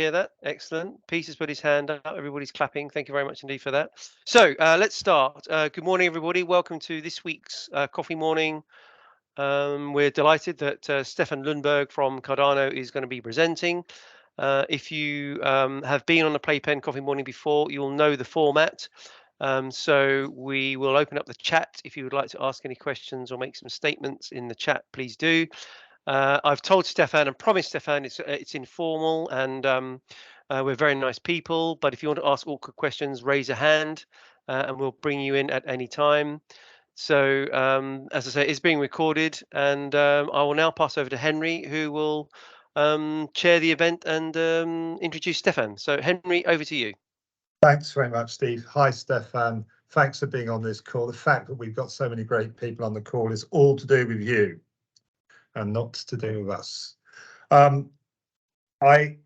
hear that. Excellent. Peter's put his hand up. Everybody's clapping. Thank you very much indeed for that. So let's start. Good morning, everybody. Welcome to this week's Coffee Morning. We're delighted that Stefan Lundbergh from Cardano is going to be presenting. If you have been on the Playpen Coffee Morning before, you'll know the format. So we will open up the chat. If you would like to ask any questions or make some statements in the chat, please do. I've told Stefan and promised Stefan it's informal, and we're very nice people. But if you want to ask awkward questions, raise a hand, and we'll bring you in at any time. So as I say, it's being recorded, and I will now pass over to Henry, who will chair the event and introduce Stefan. So Henry, over to you. Thanks very much, Steve. Hi, Stefan. Thanks for being on this call. The fact that we've got so many great people on the call is all to do with you and not to do with us. I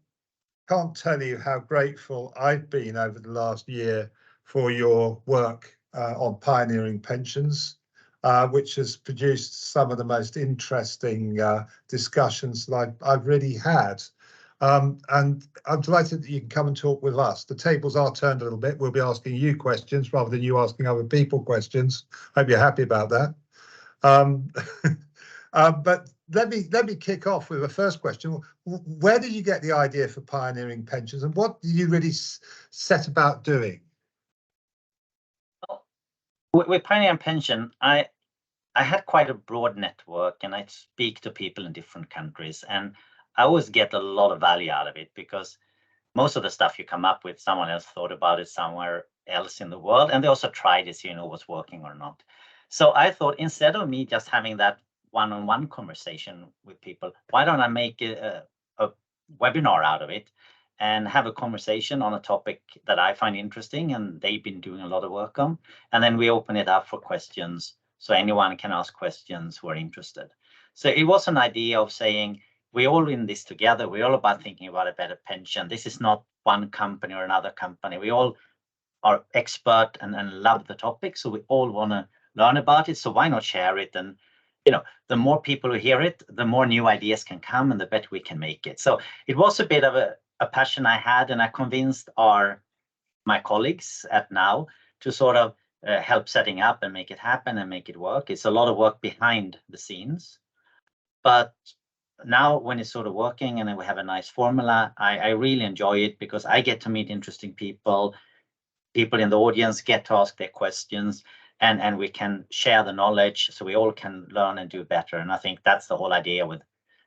can't tell you how grateful I've been over the last year for your work on pioneering pensions, which has produced some of the most interesting discussions that I've really had. And I'm delighted that you can come and talk with us. The tables are turned a little bit. We'll be asking you questions rather than you asking other people questions. Hope you're happy about that. But let me kick off with the first question. Where did you get the idea for pioneering pensions, and what did you really set about doing? With pioneering pension, I had quite a broad network, and I speak to people in different countries, and I always get a lot of value out of it, because most of the stuff you come up with, someone else thought about it somewhere else in the world, and they also tried to see, what's working or not. So I thought, instead of me just having that one-on-one conversation with people, why don't I make a webinar out of it and have a conversation on a topic that I find interesting and they've been doing a lot of work on, and then we open it up for questions so anyone can ask questions who are interested. So it was an idea of saying, we're all in this together. We're all about thinking about a better pension. This is not one company or another company. We all are expert and love the topic, so we all want to learn about it. So why not share it? And the more people who hear it, the more new ideas can come, and the better we can make it. So it was a bit of a passion I had, and I convinced my colleagues at Now to sort of help setting up and make it happen and make it work. It's a lot of work behind the scenes, but now when it's sort of working and then we have a nice formula, I really enjoy it, because I get to meet interesting people. People in the audience get to ask their questions, and we can share the knowledge so we all can learn and do better. And I think that's the whole idea with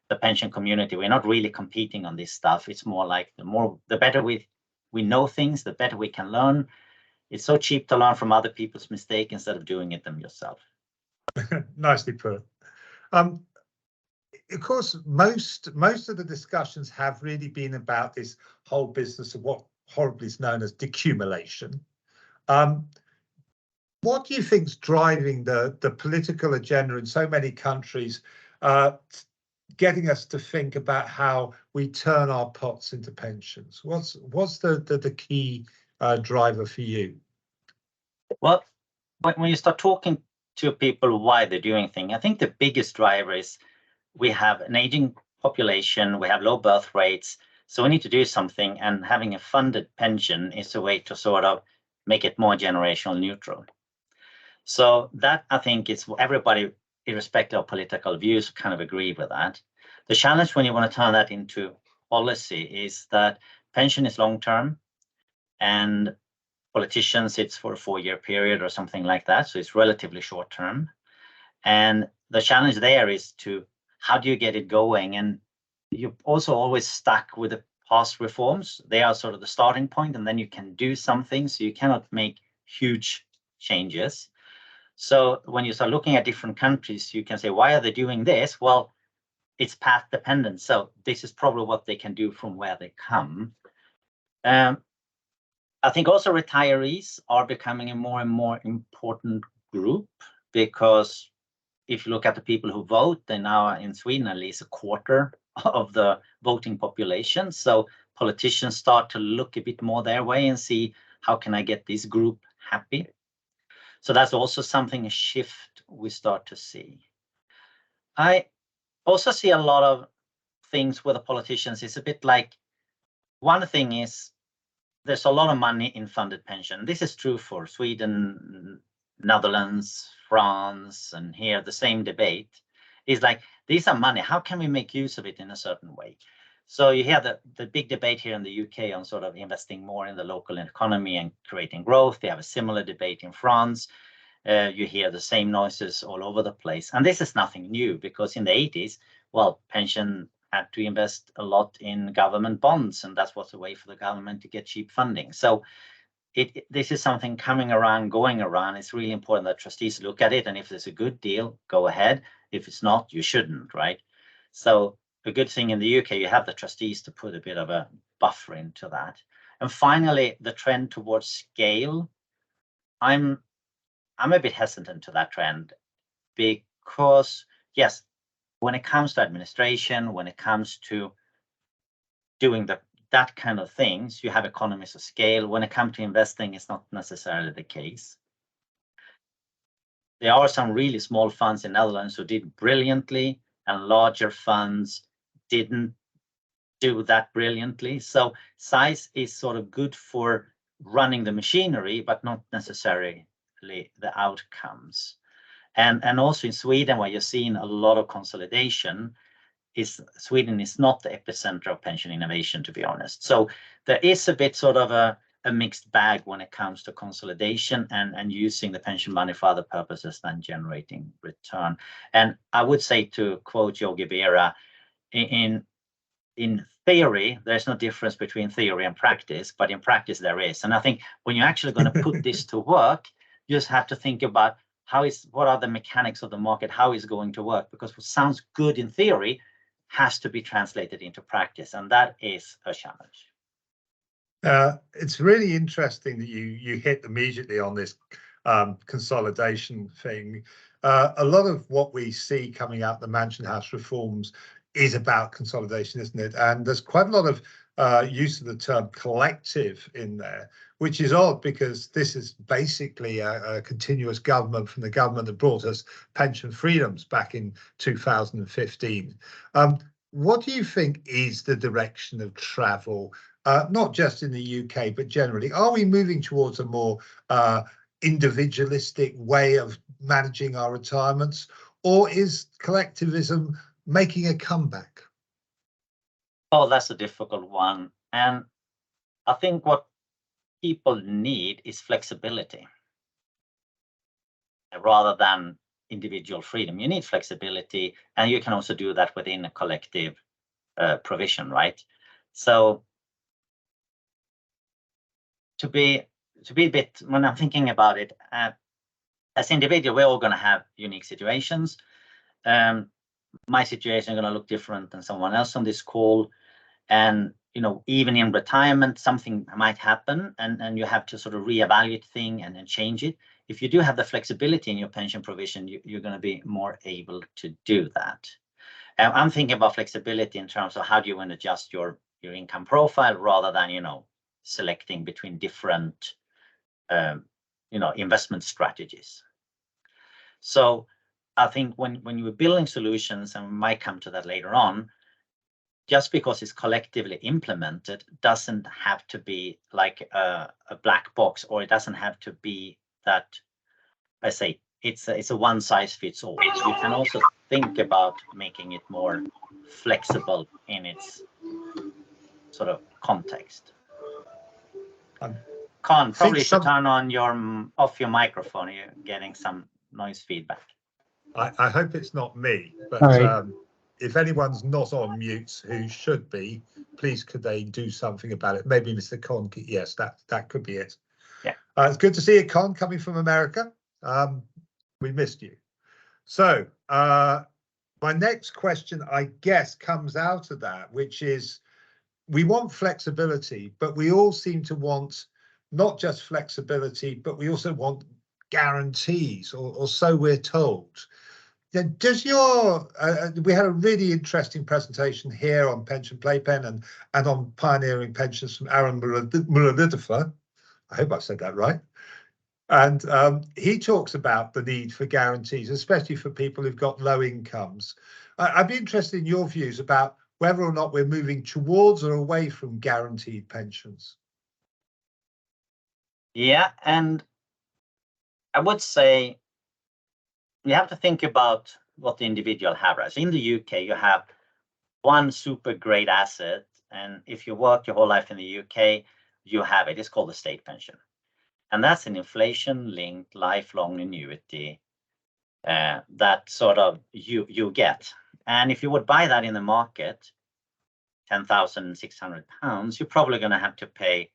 the pension community. We're not really competing on this stuff. It's more like the better we know things, the better we can learn. It's so cheap to learn from other people's mistakes instead of doing it them yourself. Nicely put. Of course, most of the discussions have really been about this whole business of what horribly is known as decumulation. What do you think is driving the political agenda in so many countries, getting us to think about how we turn our pots into pensions? What's the key driver for you? Well, when you start talking to people why they're doing things, I think the biggest driver is we have an aging population, we have low birth rates, so we need to do something, and having a funded pension is a way to sort of make it more generational neutral. So that, I think, is everybody, irrespective of political views, kind of agree with that. The challenge when you want to turn that into policy is that pension is long-term, and politicians, it's for a 4-year period or something like that, so it's relatively short-term. And the challenge there is how do you get it going? And you're also always stuck with the past reforms. They are sort of the starting point, and then you can do something, so you cannot make huge changes. So when you start looking at different countries, you can say, why are they doing this? Well, it's path dependent. So this is probably what they can do from where they come. I think also retirees are becoming a more and more important group, because if you look at the people who vote, they now are in Sweden at least a quarter of the voting population. So politicians start to look a bit more their way and see, how can I get this group happy? So that's also a shift we start to see. I also see a lot of things with the politicians. It's a bit like one thing is there's a lot of money in funded pension. This is true for Sweden, Netherlands, France, and here the same debate is like, these are money. How can we make use of it in a certain way? So you hear the big debate here in the UK on sort of investing more in the local economy and creating growth. They have a similar debate in France. You hear the same noises all over the place. And this is nothing new, because in the 80s, well, pension had to invest a lot in government bonds, and that was a way for the government to get cheap funding. So this is something coming around, going around. It's really important that trustees look at it, and if there's a good deal, go ahead. If it's not, you shouldn't, right? So a good thing in the UK, you have the trustees to put a bit of a buffer into that. And finally, the trend towards scale. I'm a bit hesitant to that trend, because yes, when it comes to administration, when it comes to doing that kind of things, you have economies of scale. When it comes to investing, it's not necessarily the case. There are some really small funds in Netherlands who did brilliantly, and larger funds didn't do that brilliantly. So size is sort of good for running the machinery, but not necessarily the outcomes. And also in Sweden, where you're seeing a lot of consolidation, Sweden is not the epicenter of pension innovation, to be honest. So there is a bit sort of a mixed bag when it comes to consolidation and using the pension money for other purposes than generating return. And I would say, to quote Yogi Berra, in theory, there's no difference between theory and practice, but in practice there is. And I think when you're actually going to put this to work, you just have to think about what are the mechanics of the market, how is it going to work? Because what sounds good in theory has to be translated into practice, and that is a challenge. It's really interesting that you hit immediately on this consolidation thing. A lot of what we see coming out the Mansion House reforms is about consolidation, isn't it? And there's quite a lot of use of the term collective in there, which is odd, because this is basically a continuous government from the government that brought us pension freedoms back in 2015. What do you think is the direction of travel, not just in the UK, but generally? Are we moving towards a more individualistic way of managing our retirements, or is collectivism making a comeback? Oh, that's a difficult one. And I think what people need is flexibility rather than individual freedom. You need flexibility, and you can also do that within a collective provision, right? So to be a bit, when I'm thinking about it, as individual, we're all going to have unique situations. My situation is going to look different than someone else on this call, and even in retirement, something might happen, and you have to sort of reevaluate things and then change it. If you do have the flexibility in your pension provision, you're going to be more able to do that. And I'm thinking about flexibility in terms of how do you want to adjust your income profile, rather than selecting between different investment strategies. So I think when you're building solutions, and we might come to that later on, just because it's collectively implemented doesn't have to be like a black box, or it doesn't have to be that, I say, it's a one size fits all. You can also think about making it more flexible in its sort of context. Con, probably should turn on off your microphone. You're getting some noise feedback. I hope it's not me, but if anyone's not on mute who should be, please could they do something about it? Maybe Mr. Con, yes, that could be it. Yeah. It's good to see you, Con, coming from America. We missed you. So my next question, I guess, comes out of that, which is, we want flexibility, but we all seem to want not just flexibility, but we also want guarantees, or so we're told. Does your we had a really interesting presentation here on Pension Playpen and on pioneering pensions from Aaron Muraditova. I hope I said that right. And he talks about the need for guarantees, especially for people who've got low incomes. I'd be interested in your views about whether or not we're moving towards or away from guaranteed pensions. Yeah, and I would say you have to think about what the individual have. Right? So in the UK, you have one super great asset, and if you work your whole life in the UK, you have it. It's called the state pension, and that's an inflation-linked lifelong annuity that sort of you get. And if you would buy that in the market, £10,600, you're probably going to have to pay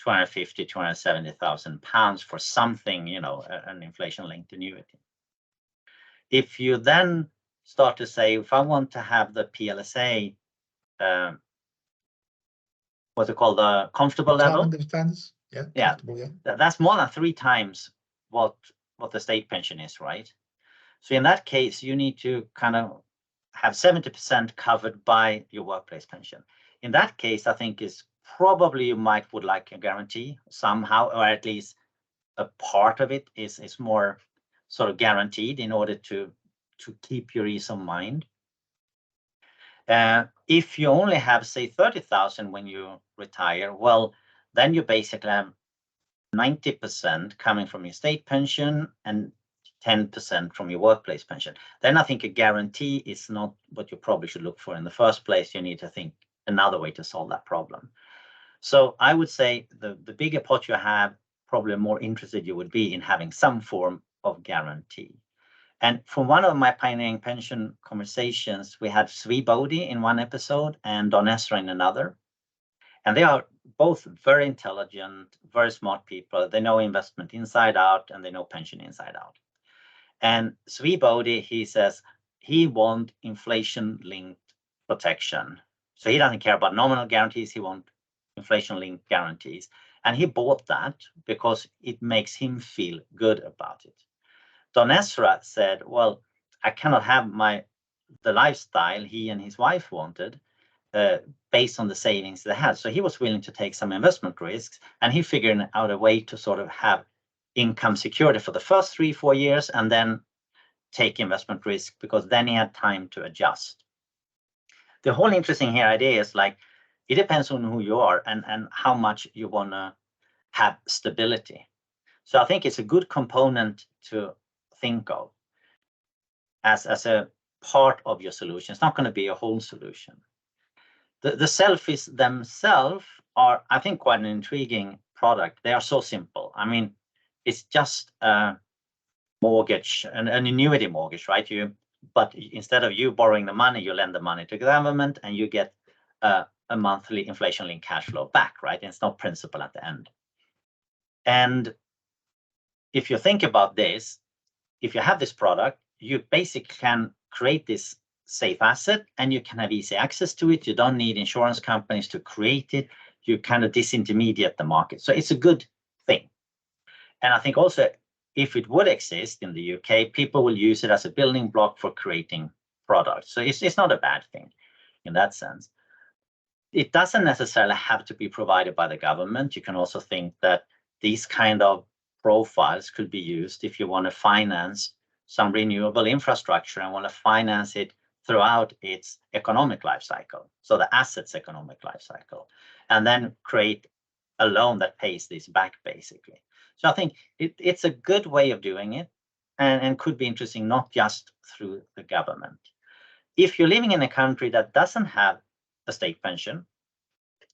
250, 270,000 pounds for something, you know, an inflation-linked annuity. If you then start to say, if I want to have the PLSA, what's it called, the comfortable level? Defense. Yeah, yeah, yeah. That's more than 3 times what the state pension is, right? So in that case, you need to kind of have 70% covered by your workplace pension. In that case, I think is probably you would like a guarantee somehow, or at least a part of it is more sort of guaranteed in order to keep your ease of mind. If you only have, say, 30,000 when you retire, well, then you basically have 90% coming from your state pension and 10% from your workplace pension. Then I think a guarantee is not what you probably should look for in the first place. You need to think another way to solve that problem. So I would say the bigger pot you have, probably more interested you would be in having some form of guarantee. And from one of my pioneering pension conversations, we had Svi Bodhi in one episode and Don Esra in another. And they are both very intelligent, very smart people. They know investment inside out and they know pension inside out. And Svi Bodhi, he says he wants inflation-linked protection. So he doesn't care about nominal guarantees. He wants inflation-linked guarantees. And he bought that because it makes him feel good about it. Don Esra said, well, I cannot have the lifestyle he and his wife wanted based on the savings they had. So he was willing to take some investment risks, and he figured out a way to sort of have income security for the first 3-4 years and then take investment risk, because then he had time to adjust. The whole interesting here idea is like, it depends on who you are and how much you want to have stability. So I think it's a good component to think of as a part of your solution. It's not going to be a whole solution. The selfies themselves are, I think, quite an intriguing product. They are so simple. I mean, it's just a mortgage, an annuity mortgage, right? But instead of you borrowing the money, you lend the money to the government and you get a monthly inflation-linked cash flow back, right? And it's no principal at the end. And if you think about this, if you have this product, you basically can create this safe asset and you can have easy access to it. You don't need insurance companies to create it. You kind of disintermediate the market. So it's a good thing. And I think also, if it would exist in the UK, people will use it as a building block for creating products. So it's not a bad thing in that sense. It doesn't necessarily have to be provided by the government. You can also think that these kind of profiles could be used if you want to finance some renewable infrastructure and want to finance it throughout its economic life cycle, so the asset's economic life cycle, and then create a loan that pays this back, basically. So I think it's a good way of doing it, and could be interesting, not just through the government. If you're living in a country that doesn't have a state pension,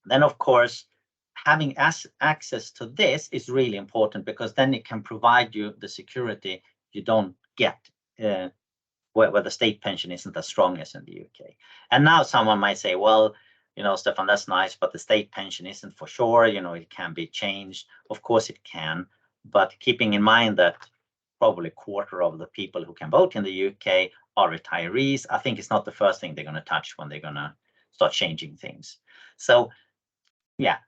then of course having access to this is really important, because then it can provide you the security you don't get where the state pension isn't as strong as in the UK. And now someone might say, well, you know, Stefan, that's nice, but the state pension isn't for sure. You know, it can be changed. Of course it can, but keeping in mind that probably a quarter of the people who can vote in the UK are retirees, I think it's not the first thing they're going to touch when they're going to start changing things. So yeah,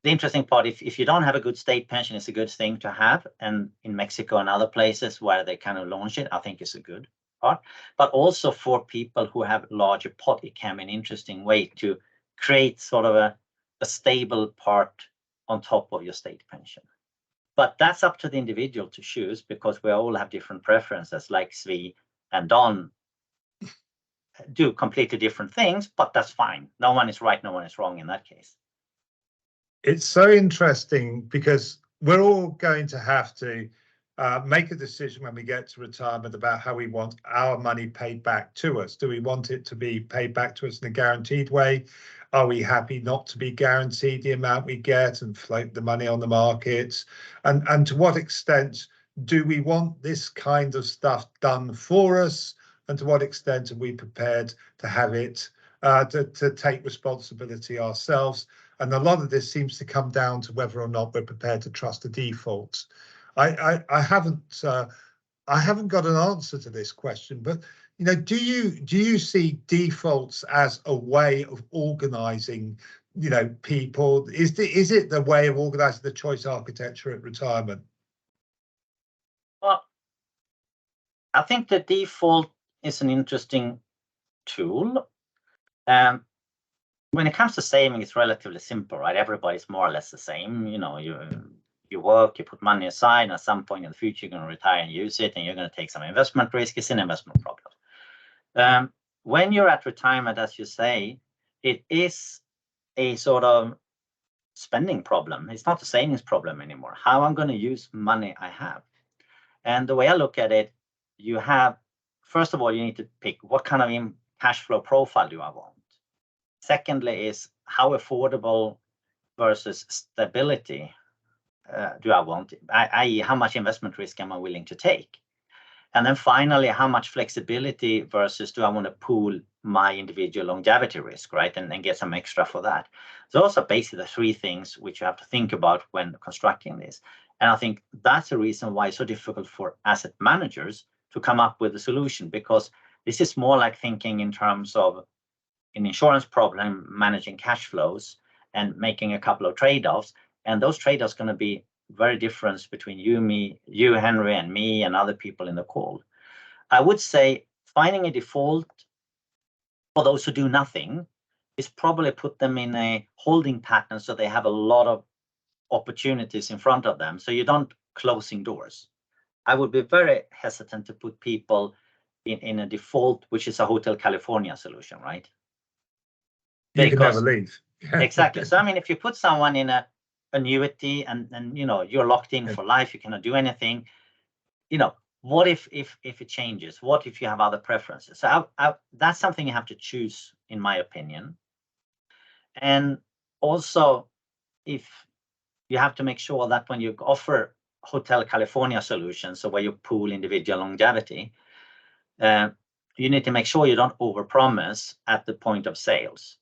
the interesting part, if you don't have a good state pension, it's a good thing to have. And in Mexico and other places where they kind of launch it, I think it's a good part. But also for people who have larger pot, it can be an interesting way to create sort of a stable part on top of your state pension. But that's up to the individual to choose, because we all have different preferences, like Svi and Don do completely different things, but that's fine. No one is right, no one is wrong in that case. It's so interesting because we're all going to have to make a decision when we get to retirement about how we want our money paid back to us. Do we want it to be paid back to us in a guaranteed way? Are we happy not to be guaranteed the amount we get and float the money on the markets? And to what extent do we want this kind of stuff done for us? And to what extent are we prepared to have it, to take responsibility ourselves? And a lot of this seems to come down to whether or not we're prepared to trust the defaults. I haven't got an answer to this question, but do you see defaults as a way of organising people? Is it the way of organising the choice architecture at retirement? Well, I think the default is an interesting tool. When it comes to saving, it's relatively simple, right? Everybody's more or less the same. You work, you put money aside, and at some point in the future, you're going to retire and use it, and you're going to take some investment risk. It's an investment problem. When you're at retirement, as you say, it is a sort of spending problem. It's not a savings problem anymore. How I'm going to use money I have. And the way I look at it, you have, first of all, you need to pick what kind of cash flow profile do I want. Secondly is how affordable versus stability do I want, i.e. how much investment risk am I willing to take? And then finally, how much flexibility versus do I want to pool my individual longevity risk, right? And get some extra for that. So those are basically the three things which you have to think about when constructing this. And I think that's the reason why it's so difficult for asset managers to come up with a solution, because this is more like thinking in terms of an insurance problem, managing cash flows and making a couple of trade-offs. And those trade-offs are going to be very different between you, Henry, and me and other people in the call. I would say finding a default for those who do nothing is probably put them in a holding pattern so they have a lot of opportunities in front of them. So you don't closing doors. I would be very hesitant to put people in a default, which is a Hotel California solution, right? You can never leave. Exactly. So I mean, if you put someone in a annuity and you're locked in for life, you cannot do anything. What if it changes? What if you have other preferences? So that's something you have to choose, in my opinion. And also, if you have to make sure that when you offer Hotel California solutions, so where you pool individual longevity, you need to make sure you don't overpromise at the point of sales,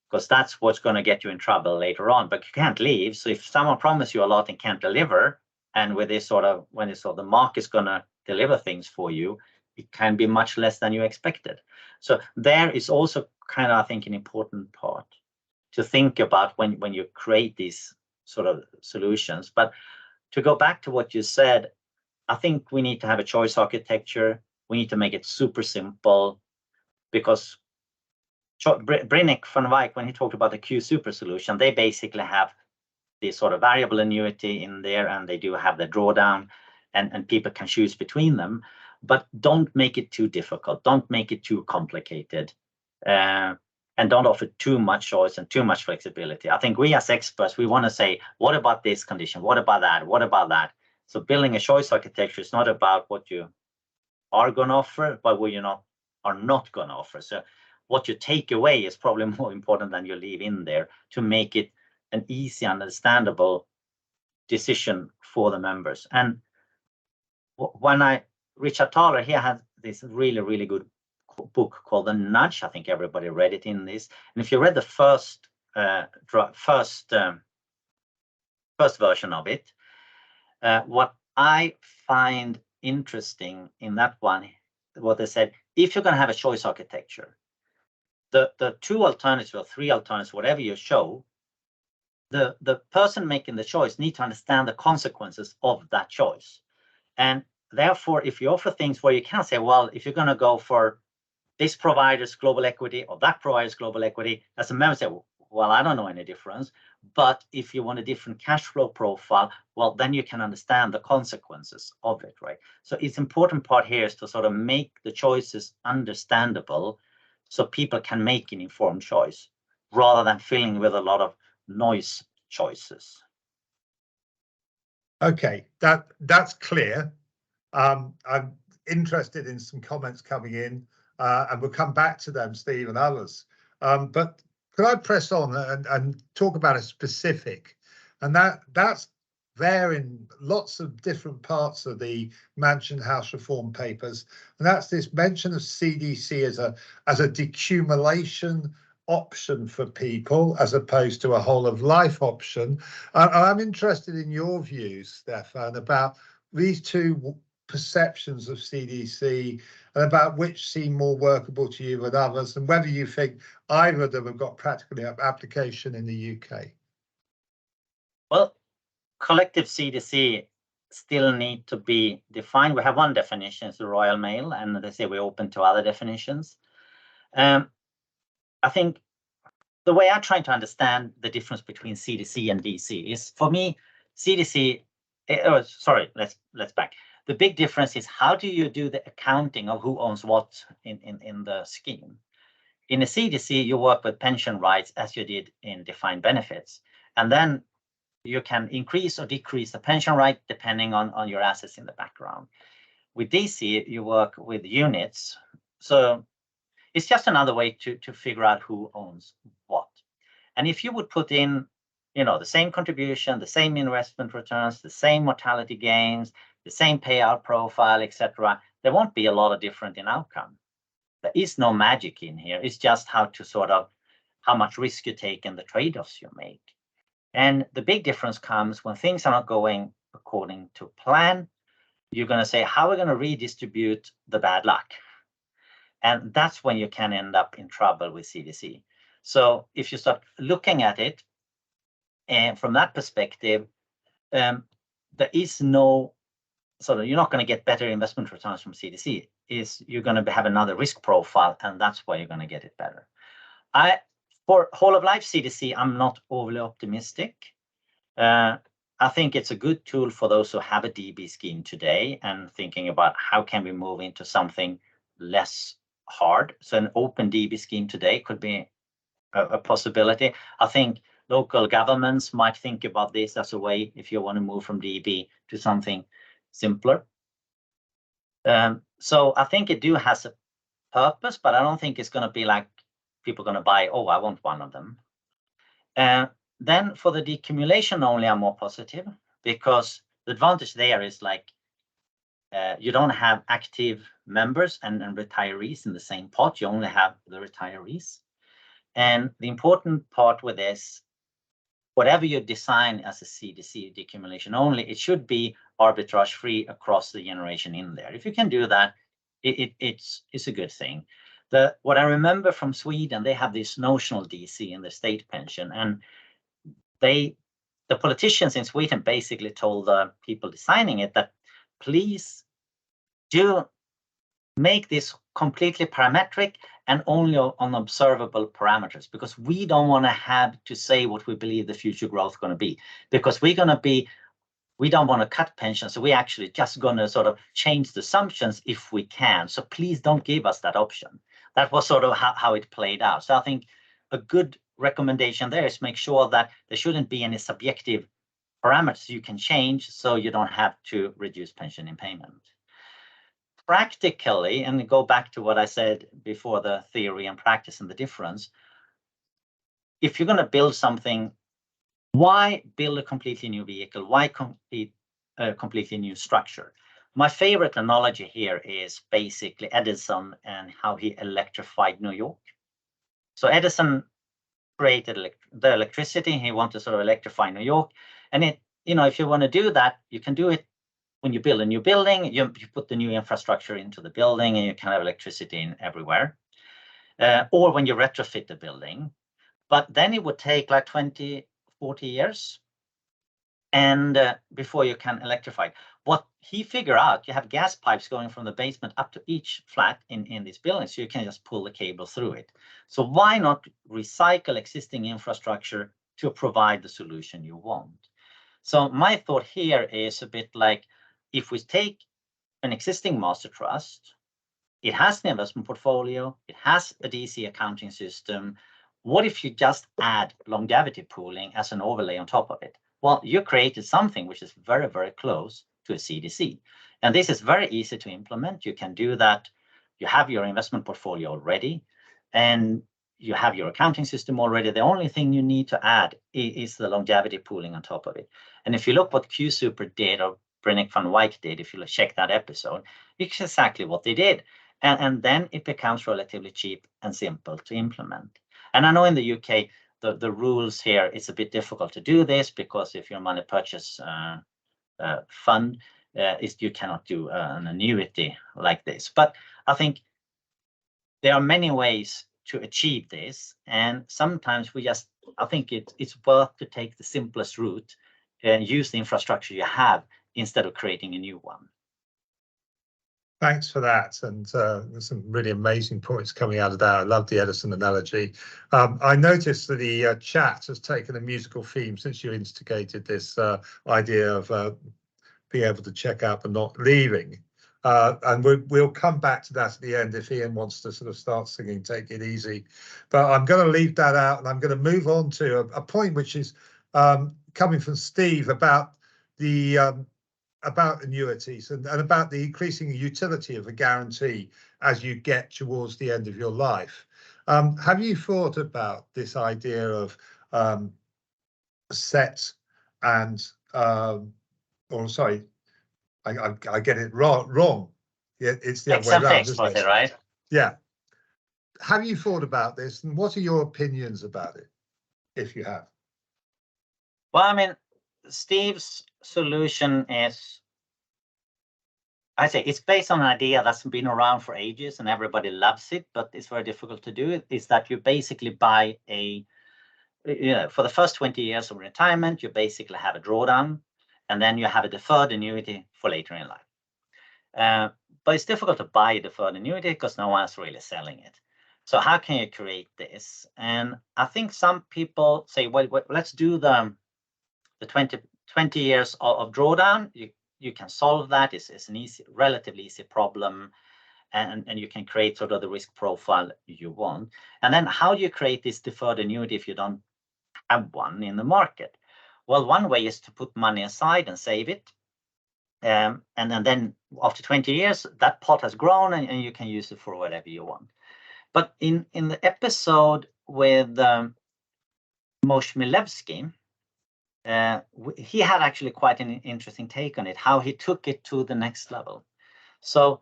because that's what's going to get you in trouble later on. But you can't leave. So if someone promises you a lot and can't deliver, and with this when the market is going to deliver things for you, it can be much less than you expected. So there is also kind of, I think, an important part to think about when you create these sort of solutions. But to go back to what you said, I think we need to have a choice architecture. We need to make it super simple, because Brinnick van Wyk, when he talked about the Q Super solution, they basically have this sort of variable annuity in there, and they do have the drawdown, and people can choose between them. But don't make it too difficult. Don't make it too complicated. And don't offer too much choice and too much flexibility. I think we as experts, we want to say, what about this condition? What about that? What about that? So building a choice architecture is not about what you are going to offer, but what you are not going to offer. So what you take away is probably more important than you leave in there, to make it an easy, understandable decision for the members. And Richard Thaler, he had this really, really good book called The Nudge. I think everybody read it in this. And if you read the first version of it, what I find interesting in that one, what they said, if you're going to have a choice architecture, the two alternatives or three alternatives, whatever you show, the person making the choice needs to understand the consequences of that choice. And therefore, if you offer things where you can't say, well, if you're going to go for this provider's global equity or that provider's global equity, as a member say, well, I don't know any difference. But if you want a different cash flow profile, well, then you can understand the consequences of it, right? So it's important part here is to sort of make the choices understandable, so people can make an informed choice rather than filling with a lot of noise choices. Okay, that's clear. I'm interested in some comments coming in, and we'll come back to them, Steve and others. But could I press on and talk about a specific, and that's there in lots of different parts of the Mansion House Reform Papers, and that's this mention of CDC as a decumulation option for people as opposed to a whole of life option. I'm interested in your views, Stefan, about these two perceptions of CDC and about which seem more workable to you than others, and whether you think either of them have got practically application in the UK. Well, collective CDC still need to be defined. We have one definition, it's the Royal Mail, and they say we're open to other definitions. I think the way I try to understand the difference between CDC and DC is, for me, CDC, let's back. The big difference is how do you do the accounting of who owns what in the scheme. In a CDC, you work with pension rights as you did in defined benefits. And then you can increase or decrease the pension right depending on your assets in the background. With DC, you work with units. So it's just another way to figure out who owns what. And if you would put in, the same contribution, the same investment returns, the same mortality gains, the same payout profile, etc., there won't be a lot of different in outcome. There is no magic in here. It's just how much risk you take and the trade-offs you make. And the big difference comes when things are not going according to plan. You're going to say, how are we going to redistribute the bad luck? And that's when you can end up in trouble with CDC. So if you start looking at it, and from that perspective, there is no you're not going to get better investment returns from CDC. You're going to have another risk profile, and that's where you're going to get it better. For whole of life CDC, I'm not overly optimistic. I think it's a good tool for those who have a DB scheme today and thinking about how can we move into something less hard. So an open DB scheme today could be a possibility. I think local governments might think about this as a way if you want to move from DB to something simpler. So I think it has a purpose, but I don't think it's going to be like people are going to buy, oh, I want one of them. Then for the decumulation only, I'm more positive because the advantage there is you don't have active members and retirees in the same pot. You only have the retirees. And the important part with this, whatever you design as a CDC decumulation only, it should be arbitrage free across the generation in there. If you can do that, it's a good thing. What I remember from Sweden, they have this notional DC in the state pension, and the politicians in Sweden basically told the people designing it that please do make this completely parametric and only on observable parameters, because we don't want to have to say what we believe the future growth is going to be, because we don't want to cut pensions, so we're actually just going to change the assumptions if we can. So please don't give us that option. That was how it played out. So I think a good recommendation there is make sure that there shouldn't be any subjective parameters you can change, so you don't have to reduce pension in payment. Practically, and go back to what I said before, the theory and practice and the difference, if you're going to build something, why build a completely new vehicle? Why complete a completely new structure? My favorite analogy here is basically Edison and how he electrified New York. So Edison created the electricity. He wanted to electrify New York. And if you want to do that, you can do it when you build a new building. You put the new infrastructure into the building and you can have electricity in everywhere. Or when you retrofit the building. But then it would take 20, 40 years and before you can electrify it. What he figured out, you have gas pipes going from the basement up to each flat in this building, so you can just pull the cable through it. So why not recycle existing infrastructure to provide the solution you want? So my thought here is a bit like, if we take an existing master trust it has an investment portfolio, it has a DC accounting system. What if you just add longevity pooling as an overlay on top of it? Well, you created something which is very, very close to a CDC. And this is very easy to implement. You can do that. You have your investment portfolio already, and you have your accounting system already. The only thing you need to add is the longevity pooling on top of it. And if you look what QSuper did, or Brennick van Wyk did, if you check that episode, it's exactly what they did. And then it becomes relatively cheap and simple to implement. And I know in the UK, the rules here, it's a bit difficult to do this, because if your money purchase fund, you cannot do an annuity like this. But I think there are many ways to achieve this. And sometimes I think it's worth to take the simplest route and use the infrastructure you have instead of creating a new one. Thanks for that. And there's some really amazing points coming out of that. I love the Edison analogy. I noticed that the chat has taken a musical theme since you instigated this idea of being able to check out but not leaving. And we'll come back to that at the end if Ian wants to sort of start singing Take It Easy. But I'm going to leave that out, and I'm going to move on to a point which is coming from Steve about the about annuities and about the increasing utility of a guarantee as you get towards the end of your life. Have you thought about this idea of set and or sorry, I get it wrong. Yeah, it's the other way around, isn't it? Right? Yeah. Have you thought about this, and what are your opinions about it, if you have? Well, I mean, Steve's solution is, it's based on an idea that's been around for ages and everybody loves it, but it's very difficult to do it. Is that you basically buy for the first 20 years of retirement, you basically have a drawdown, and then you have a deferred annuity for later in life. But it's difficult to buy a deferred annuity because no one's really selling it. So how can you create this? And I think some people say, well, let's do the 20 years of drawdown. You can solve that. It's an relatively easy problem, and you can create sort of the risk profile you want. And then how do you create this deferred annuity if you don't have one in the market? Well, one way is to put money aside and save it. And then after 20 years, that pot has grown, and you can use it for whatever you want. But in the episode with Moshe Milevsky, he had actually quite an interesting take on it, how he took it to the next level. So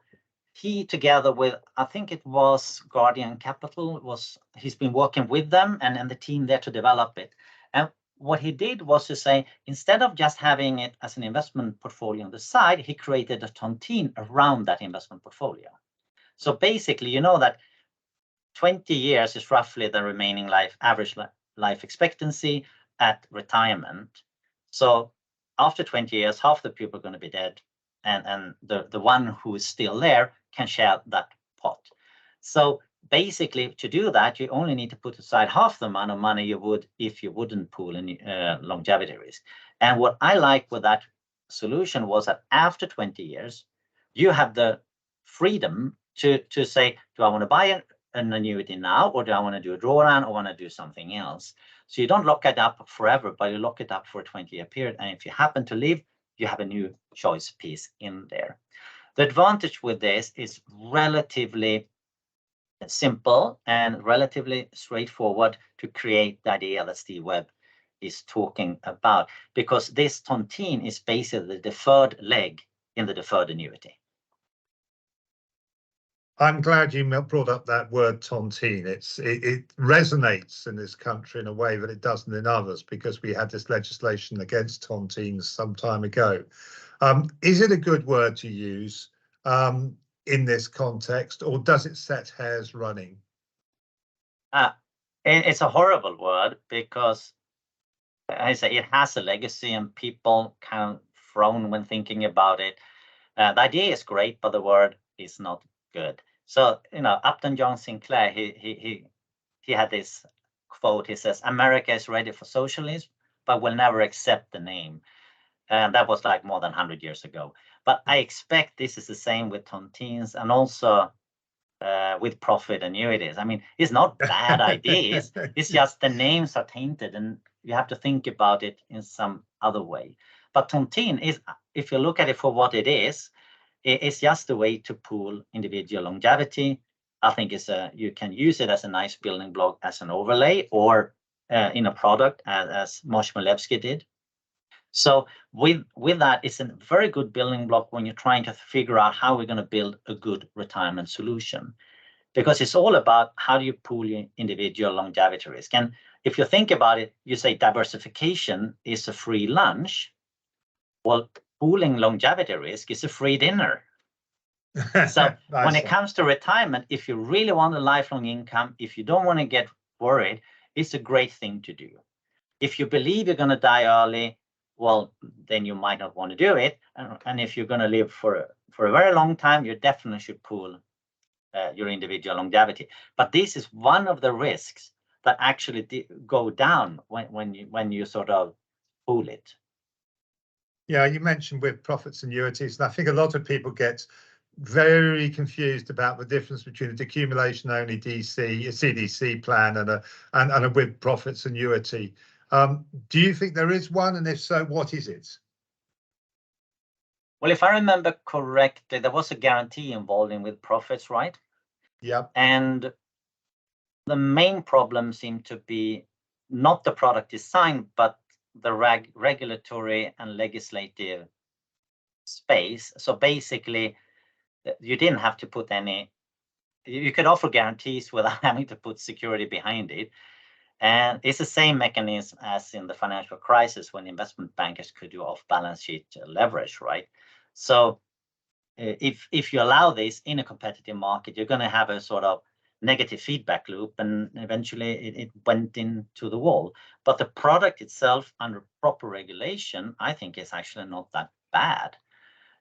he, together with, I think it was Guardian Capital, he's been working with them and the team there to develop it. And what he did was to say, instead of just having it as an investment portfolio on the side, he created a tontine around that investment portfolio. So basically, you know that 20 years is roughly the remaining average life expectancy at retirement. So after 20 years, half the people are going to be dead, and the one who is still there can share that pot. So basically, to do that, you only need to put aside half the amount of money you would if you wouldn't pool any longevity risk. And what I like with that solution was that after 20 years, you have the freedom to say, do I want to buy an annuity now, or do I want to do a drawdown, or want to do something else? So you don't lock it up forever, but you lock it up for a 20-year period. And if you happen to leave, you have a new choice piece in there. The advantage with this is relatively simple and relatively straightforward to create the idea that Steve Webb is talking about, because this tontine is basically the deferred leg in the deferred annuity. I'm glad you brought up that word tontine. It resonates in this country in a way that it doesn't in others, because we had this legislation against tontines some time ago. Is it a good word to use in this context, or does it set hairs running? It's a horrible word, because I say it has a legacy and people kind of frown when thinking about it. The idea is great, but the word is not good. So, Upton John Sinclair, he had this quote. He says, "America is ready for socialism, but will never accept the name." And that was like more than 100 years ago. But I expect this is the same with tontines, and also with profit annuities. I mean, it's not bad ideas. It's just the names are tainted, and you have to think about it in some other way. But Tontine is, if you look at it for what it is, it's just a way to pool individual longevity. I think you can use it as a nice building block, as an overlay, or in a product, as Moshmalevsky did. So with that, it's a very good building block when you're trying to figure out how we're going to build a good retirement solution, because it's all about how do you pool your individual longevity risk. And if you think about it, you say diversification is a free lunch. Well, pooling longevity risk is a free dinner. So Nice when it one. comes to retirement, if you really want a lifelong income, if you don't want to get worried, it's a great thing to do. If you believe you're going to die early, well, then you might not want to do it. And if you're going to live for a very long time, you definitely should pool your individual longevity. But this is one of the risks that actually go down when you sort of pool it. Yeah, you mentioned with profits annuities, and I think a lot of people get very confused about the difference between a accumulation only DC, a CDC plan, and a with profits annuity. Do you think there is one, and if so, what is it? Well, if I remember correctly, there was a guarantee involved in with profits, right? Yep. And the main problem seemed to be not the product design, but the regulatory and legislative space. So basically, you didn't have to put any, you could offer guarantees without having to put security behind it. And it's the same mechanism as in the financial crisis, when investment bankers could do off balance sheet leverage, right? So if you allow this in a competitive market, you're going to have a sort of negative feedback loop, and eventually it went into the wall. But the product itself, under proper regulation, I think is actually not that bad.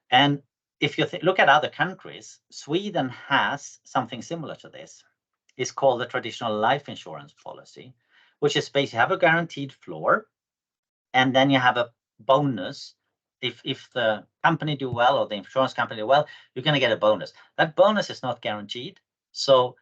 And if you look at other countries, Sweden has something similar to this. It's called the traditional life insurance policy, which is basically have a guaranteed floor, and then you have a bonus. If the company do well, or the insurance company do well, you're going to get a bonus. That bonus is not guaranteed. So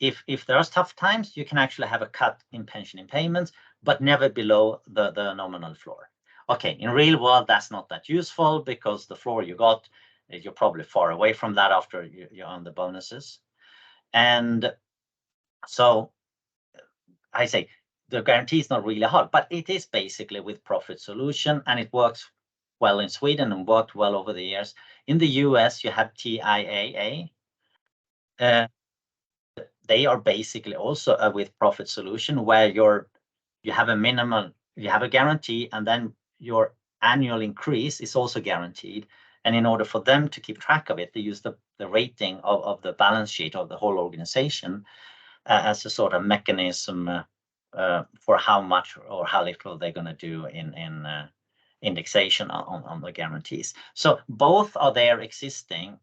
if there are tough times, you can actually have a cut in pension payments, but never below the nominal floor. Okay, in real world, that's not that useful, because the floor you got, you're probably far away from that after you're on the bonuses. And so I say the guarantee is not really hard, but it is basically with profit solution, and it works well in Sweden and worked well over the years. In the US, you have TIAA. They are basically also a with profit solution, where you have a minimum, you have a guarantee, and then your annual increase is also guaranteed. And in order for them to keep track of it, they use the rating of the balance sheet of the whole organization as a sort of mechanism for how much or how little they're going to do in indexation on the guarantees. So both are there existing.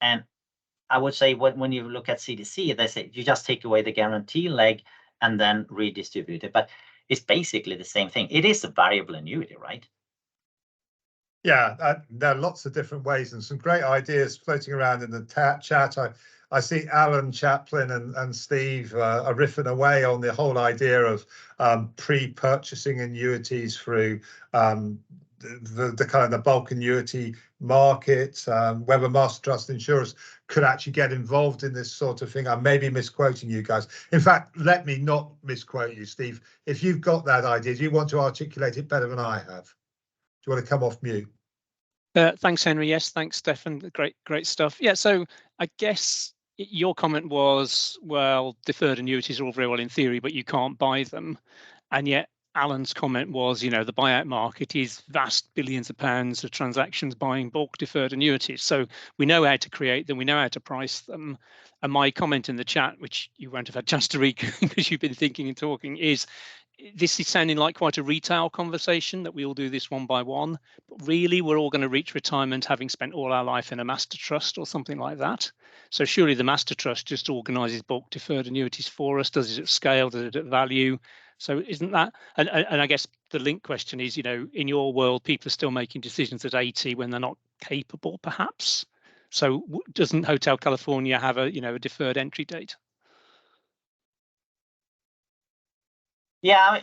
And I would say when you look at CDC, they say you just take away the guarantee leg and then redistribute it. But it's basically the same thing. It is a variable annuity, right? Yeah, there are lots of different ways and some great ideas floating around in the chat. I see Alan Chaplin and Steve are riffing away on the whole idea of pre-purchasing annuities through the kind of the bulk annuity market, whether master trust insurers could actually get involved in this sort of thing. I may be misquoting you guys. In fact, let me not misquote you, Steve. If you've got that idea, do you want to articulate it better than I have? Do you want to come off mute? Thanks, Henry. Yes, thanks, Stefan. Great stuff. Yeah, so I guess your comment was, well, deferred annuities are all very well in theory, but you can't buy them. And yet Alan's comment was, the buyout market is vast billions of pounds of transactions buying bulk deferred annuities. So we know how to create them, we know how to price them. And my comment in the chat, which you won't have had a chance to read because you've been thinking and talking, is this is sounding like quite a retail conversation, that we all do this one by one, but really we're all going to reach retirement having spent all our life in a master trust or something like that. So surely the master trust just organises bulk deferred annuities for us, does it at scale, does it at value? So isn't that, and I guess the link question is, in your world, people are still making decisions at 80 when they're not capable, perhaps. So doesn't Hotel California have a a deferred entry date? Yeah,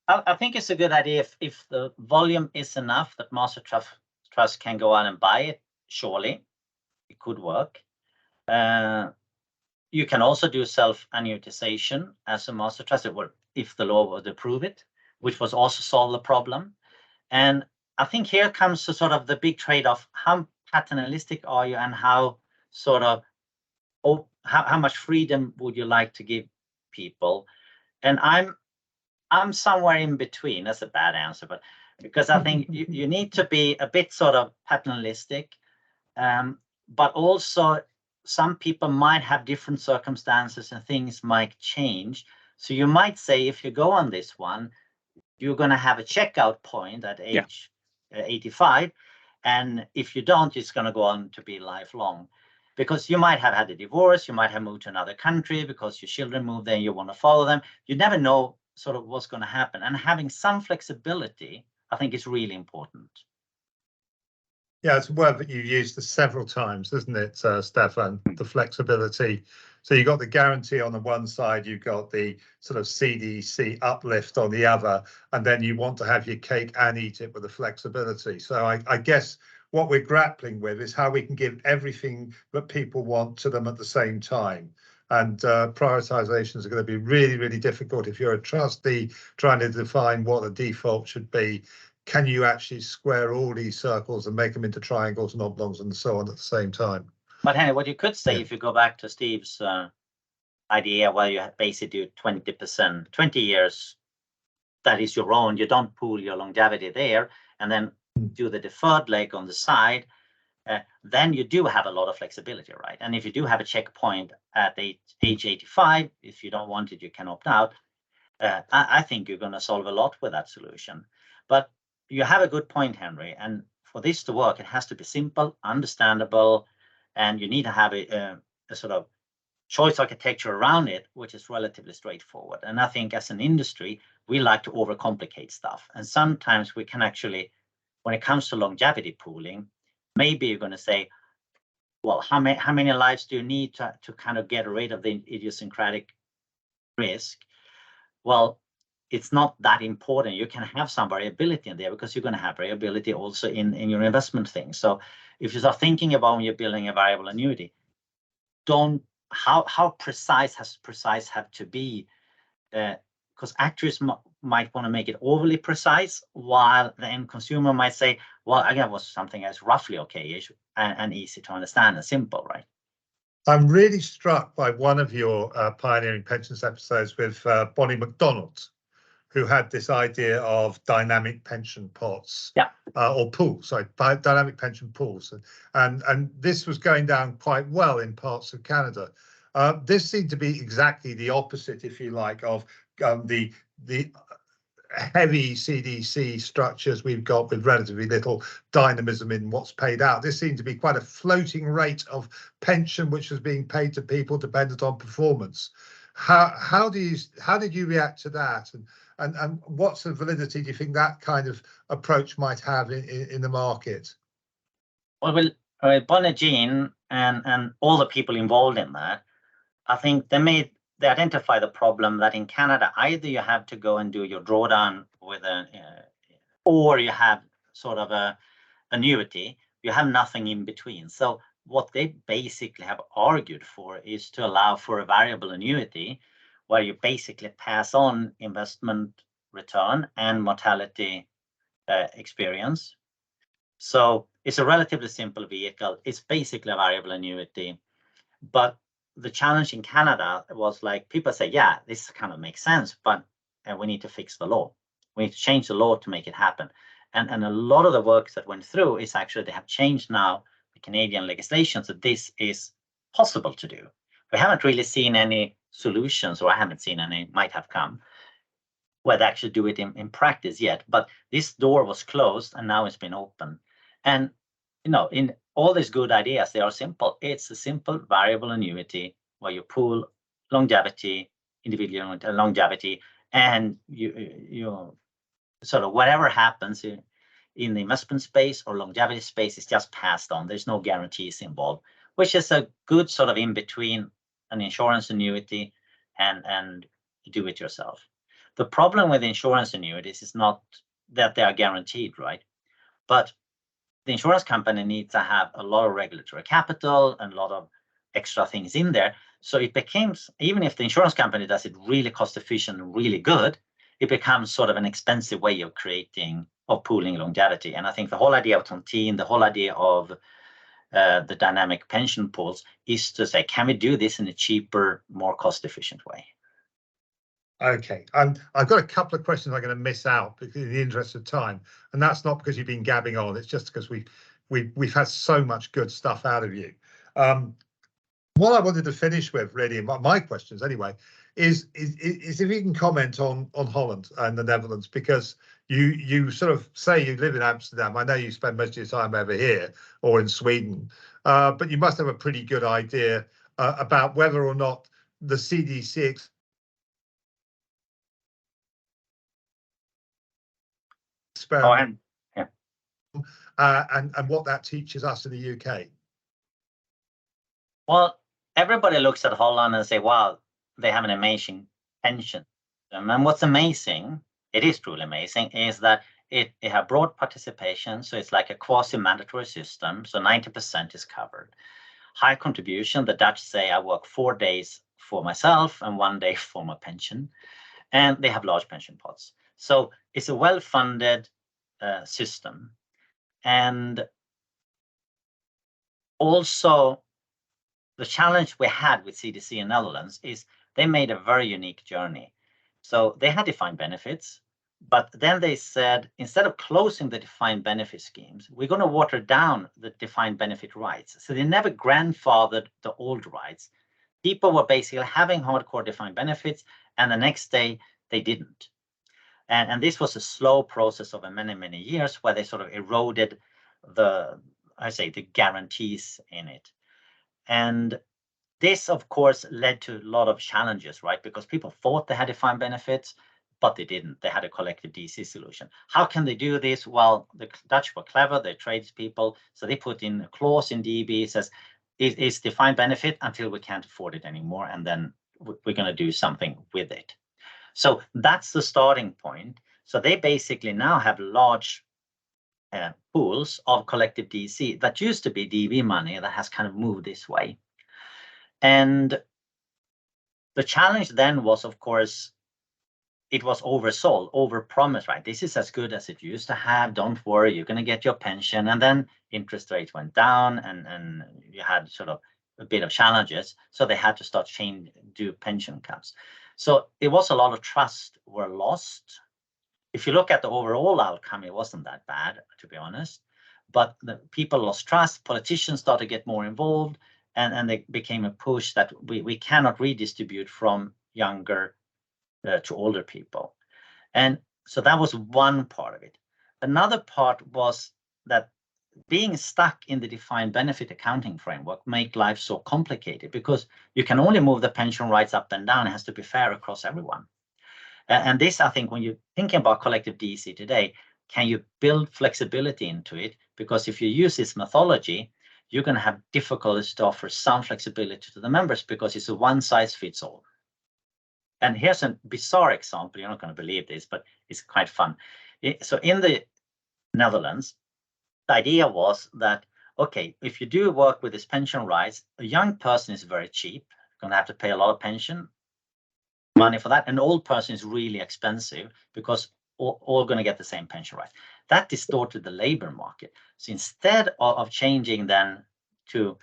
I think it's a good idea if the volume is enough that Master Trust can go out and buy it. Surely, it could work. You can also do self-annuitization as a Master Trust if the law would approve it, which was also solve the problem. And I think here comes to sort of the big trade-off: how paternalistic are you, and how sort of how much freedom would you like to give people? And I'm somewhere in between. That's a bad answer, but because I think you need to be a bit sort of paternalistic, but also some people might have different circumstances and things might change. So you might say, if you go on this one, you're going to have a checkout point at age 85. And if you don't, it's going to go on to be lifelong. Because you might have had a divorce, you might have moved to another country because your children moved there and you want to follow them. You never know sort of what's going to happen. And having some flexibility, I think, is really important. Yeah, it's a word that you've used several times, isn't it, Stefan? The flexibility. So you've got the guarantee on the one side, you've got the sort of CDC uplift on the other, and then you want to have your cake and eat it with the flexibility. So I guess what we're grappling with is how we can give everything that people want to them at the same time. And prioritizations are going to be really, really difficult if you're a trustee trying to define what the default should be. Can you actually square all these circles and make them into triangles and oblongs and so on at the same time? But Henry, what you could say, if you go back to Steve's idea where you basically do 20%, 20 years, that is your own, you don't pool your longevity there, and then do the deferred leg on the side, then you do have a lot of flexibility, right? And if you do have a checkpoint at age 85, if you don't want it, you can opt out. I think you're going to solve a lot with that solution. But you have a good point, Henry. And for this to work, it has to be simple, understandable, and you need to have a sort of choice architecture around it, which is relatively straightforward. And I think as an industry, we like to overcomplicate stuff. And sometimes we can actually, when it comes to longevity pooling, maybe you're going to say, well, how many lives do you need to kind of get rid of the idiosyncratic risk? Well, it's not that important. You can have some variability in there because you're going to have variability also in your investment thing. So if you start thinking about when you're building a variable annuity, how precise have to be, because actuaries might want to make it overly precise, while the end consumer might say, well, again, was something that's roughly okay-ish and easy to understand and simple, right? I'm really struck by one of your Pioneering Pensions episodes with Bonnie McDonald, who had this idea of dynamic pension pots, or pools, sorry, dynamic pension pools. And this was going down quite well in parts of Canada. This seemed to be exactly the opposite, if you like, of the heavy CDC structures we've got with relatively little dynamism in what's paid out. This seemed to be quite a floating rate of pension which was being paid to people dependent on performance. How did you react to that, and what's the validity do you think that kind of approach might have in the market? Well, Bonnie Jean and all the people involved in that, I think they identify the problem that in Canada, either you have to go and do your drawdown with or you have sort of a annuity, you have nothing in between. So what they basically have argued for is to allow for a variable annuity where you basically pass on investment return and mortality experience. So it's a relatively simple vehicle. It's basically a variable annuity, but the challenge in Canada was like, people say, yeah, this kind of makes sense, but we need to fix the law. We need to change the law to make it happen. And a lot of the work that went through is actually they have changed now the Canadian legislation, so this is possible to do. We haven't really seen any solutions, or I haven't seen any, might have come, where they actually do it in practice yet. But this door was closed and now it's been open. And in all these good ideas, they are simple. It's a simple variable annuity where you pool longevity, individual longevity, and you sort of whatever happens, in the investment space or longevity space is just passed on. There's no guarantees involved, which is a good sort of in between an insurance annuity and do it yourself. The problem with insurance annuities is not that they are guaranteed, right? But the insurance company needs to have a lot of regulatory capital and a lot of extra things in there. So it becomes, even if the insurance company does it really cost efficient and really good, it becomes sort of an expensive way of creating, of pooling longevity. And I think the whole idea of Tontine, the whole idea of the dynamic pension pools is to say, can we do this in a cheaper, more cost efficient way? Okay, and I've got a couple of questions I'm going to miss out because in the interest of time, and that's not because you've been gabbing on. It's just because we've had so much good stuff out of you. What I wanted to finish with, really, my questions anyway, is if you can comment on Holland and the Netherlands, because you sort of say you live in Amsterdam. I know you spend most of your time over here or in Sweden, but you must have a pretty good idea about whether or not the CDC experiment and what that teaches us in the UK. Well, everybody looks at Holland and say, wow, they have an amazing pension. And what's amazing, it is truly amazing, is that it have broad participation. So it's like a quasi-mandatory system. So 90% is covered. High contribution. The Dutch say I work 4 days for myself and 1 day for my pension. And they have large pension pots. So it's a well-funded system. And also, the challenge we had with CDC in Netherlands is they made a very unique journey. So they had defined benefits, but then they said, instead of closing the defined benefit schemes, we're going to water down the defined benefit rights. So they never grandfathered the old rights. People were basically having hardcore defined benefits, and the next day they didn't. And this was a slow process over many, many years where they sort of eroded the guarantees in it. And this, of course, led to a lot of challenges, right? Because people thought they had defined benefits, but they didn't. They had a collective DC solution. How can they do this? Well, the Dutch were clever, they're tradespeople, so they put in a clause in DB that says it is defined benefit until we can't afford it anymore, and then we're going to do something with it. So that's the starting point. So they basically now have large pools of collective DC that used to be DB money that has kind of moved this way. And the challenge then was, of course, it was oversold, overpromised, right? This is as good as it used to have. Don't worry, you're going to get your pension. And then interest rates went down and you had sort of a bit of challenges. So they had to start do pension cuts. So it was a lot of trust were lost. If you look at the overall outcome, it wasn't that bad, to be honest. But the people lost trust, politicians started to get more involved, and they became a push that we cannot redistribute from younger to older people. And so that was one part of it. Another part was that being stuck in the defined benefit accounting framework make life so complicated because you can only move the pension rights up and down. It has to be fair across everyone. And this, I think, when you're thinking about collective DC today, can you build flexibility into it? Because if you use this methodology, you're going to have difficulties to offer some flexibility to the members because it's a one size fits all. And here's a bizarre example. You're not going to believe this, but it's quite fun. So in the Netherlands, the idea was that, okay, if you do work with this pension rights, a young person is very cheap, going to have to pay a lot of pension money for that. An old person is really expensive because all going to get the same pension rights. That distorted the labor market. So instead of changing then to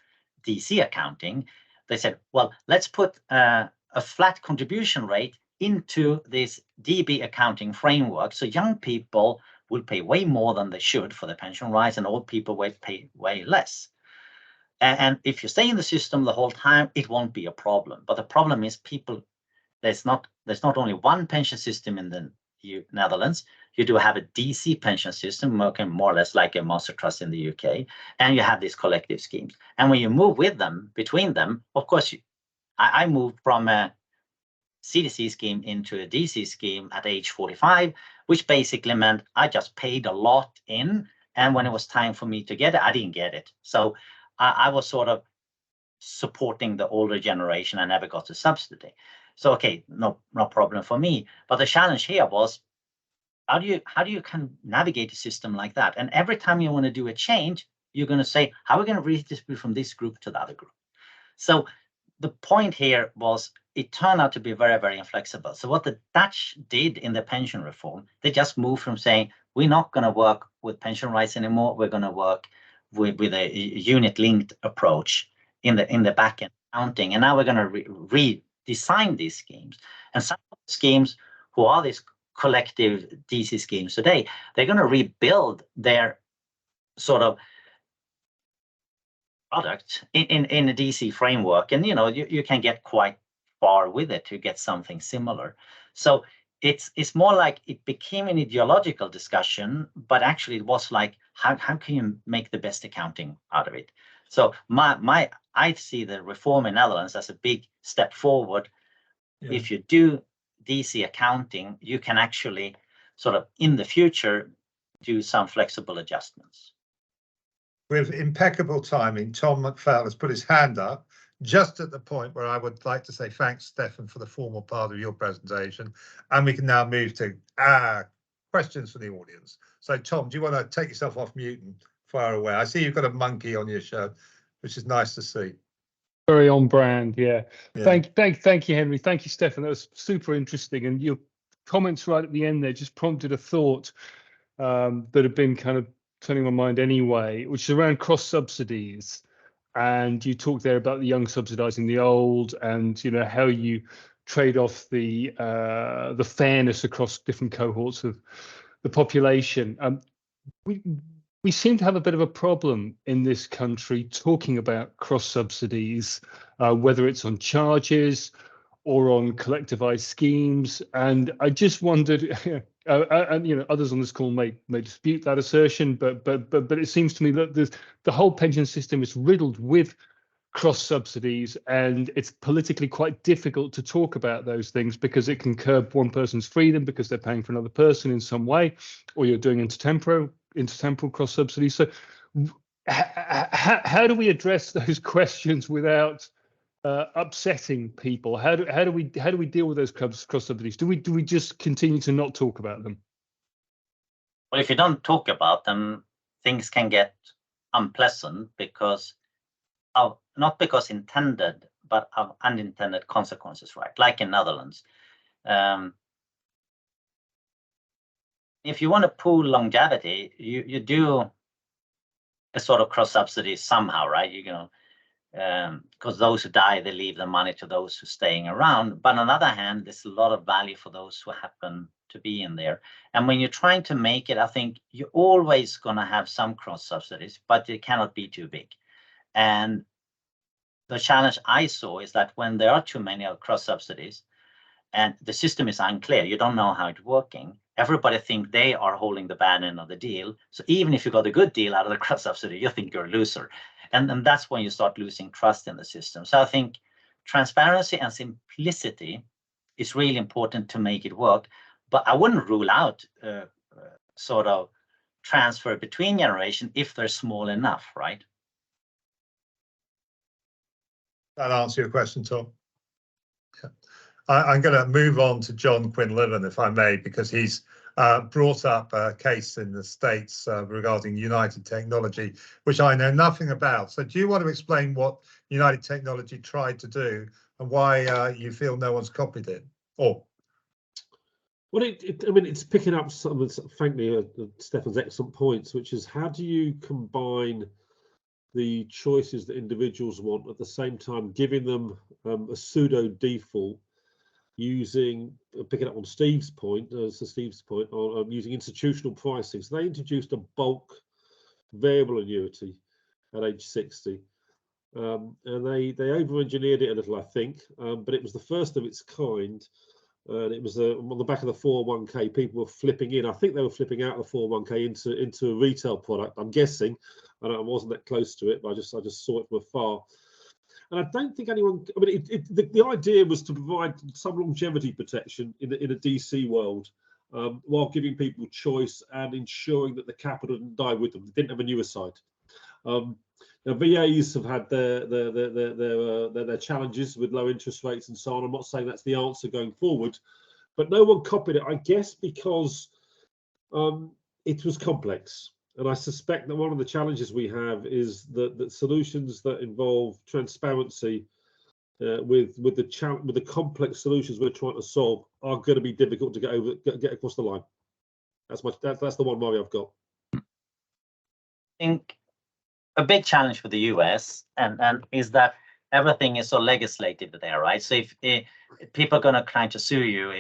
DC accounting, they said, well, let's put a flat contribution rate into this DB accounting framework. So young people will pay way more than they should for the pension rights, and old people will pay way less. And if you stay in the system the whole time, it won't be a problem. But the problem is there's not only one pension system in the Netherlands. You do have a DC pension system working more or less like a master trust in the UK, and you have these collective schemes. And when you move with them, between them, of course, I moved from a CDC scheme into a DC scheme at age 45. which basically meant I just paid a lot in, and when it was time for me to get it, I didn't get it. So I was sort of supporting the older generation. I never got a subsidy. So okay, no problem for me. But the challenge here was, how do you can navigate a system like that? And every time you want to do a change, you're going to say, how are we going to redistribute from this group to the other group? So the point here was, it turned out to be very, very inflexible. So what the Dutch did in the pension reform, they just moved from saying, we're not going to work with pension rights anymore. We're going to work with a unit-linked approach in the back-end accounting. And now we're going to redesign these schemes. And some of the schemes who are these collective DC schemes today, they're going to rebuild their sort of product in a DC framework, and you can get quite far with it to get something similar. So it's more like it became an ideological discussion, but actually it was like, how can you make the best accounting out of it? So I see the reform in Netherlands as a big step forward. Yeah. If you do DC accounting, you can actually sort of in the future do some flexible adjustments. With impeccable timing, Tom McPhail has put his hand up just at the point where I would like to say thanks, Stefan, for the formal part of your presentation. And we can now move to questions from the audience. So, Tom, do you want to take yourself off mute and fire away? I see you've got a monkey on your shirt, which is nice to see. Very on brand, yeah. Thank you, Henry. Thank you, Stefan. That was super interesting. And your comments right at the end there just prompted a thought that had been kind of turning my mind anyway, which is around cross subsidies. And you talked there about the young subsidizing the old, and how you trade off the fairness across different cohorts of the population. We seem to have a bit of a problem in this country talking about cross subsidies, whether it's on charges or on collectivized schemes. And I just wondered, and others on this call may dispute that assertion, but it seems to me that the whole pension system is riddled with cross subsidies, and it's politically quite difficult to talk about those things because it can curb one person's freedom because they're paying for another person in some way, or you're doing intertemporal cross subsidies. So how do we address those questions without upsetting people? How do we deal with those cross subsidies? Do we just continue to not talk about them? Well, if you don't talk about them, things can get unpleasant because of, not because intended, but of unintended consequences, right? Like in Netherlands. If you want to pool longevity, you do a sort of cross subsidy somehow, right? Because those who die, they leave the money to those who are staying around. But on the other hand, there's a lot of value for those who happen to be in there. And when you're trying to make it, I think you're always going to have some cross subsidies, but it cannot be too big. And the challenge I saw is that when there are too many cross subsidies and the system is unclear, you don't know how it's working, everybody think they are holding the bad end of the deal. So even if you got a good deal out of the cross subsidy, you think you're a loser. And that's when you start losing trust in the system. So I think transparency and simplicity is really important to make it work. But I wouldn't rule out sort of transfer between generations if they're small enough, right? That answer your question, Tom? Yeah. I'm going to move on to John Quinlivan, if I may, because he's brought up a case in the States regarding United Technology, which I know nothing about. So do you want to explain what United Technology tried to do and why you feel no one's copied it? Or well, I mean, it's picking up some of, frankly, Stefan's excellent points, which is how do you combine the choices that individuals want at the same time giving them a pseudo default using, picking up on Steve's point, on using institutional pricing. So they introduced a bulk variable annuity at age 60. And they over-engineered it a little, I think, but it was the first of its kind. And it was on the back of the 401k, people were flipping in. I think they were flipping out of the 401k into a retail product, I'm guessing. I wasn't that close to it, but I just saw it from afar. And I don't think anyone, I mean, the idea was to provide some longevity protection in a DC world. while giving people choice and ensuring that the capital didn't die with them. They didn't have a newer site. Now, VAs have had their challenges with low interest rates and so on. I'm not saying that's the answer going forward, but no one copied it, I guess, because it was complex. And I suspect that one of the challenges we have is that solutions that involve transparency with the complex solutions we're trying to solve are going to be difficult to get across the line. That's the one worry I've got. I think a big challenge for the US and is that everything is so legislated there, right? So if people are going to try to sue you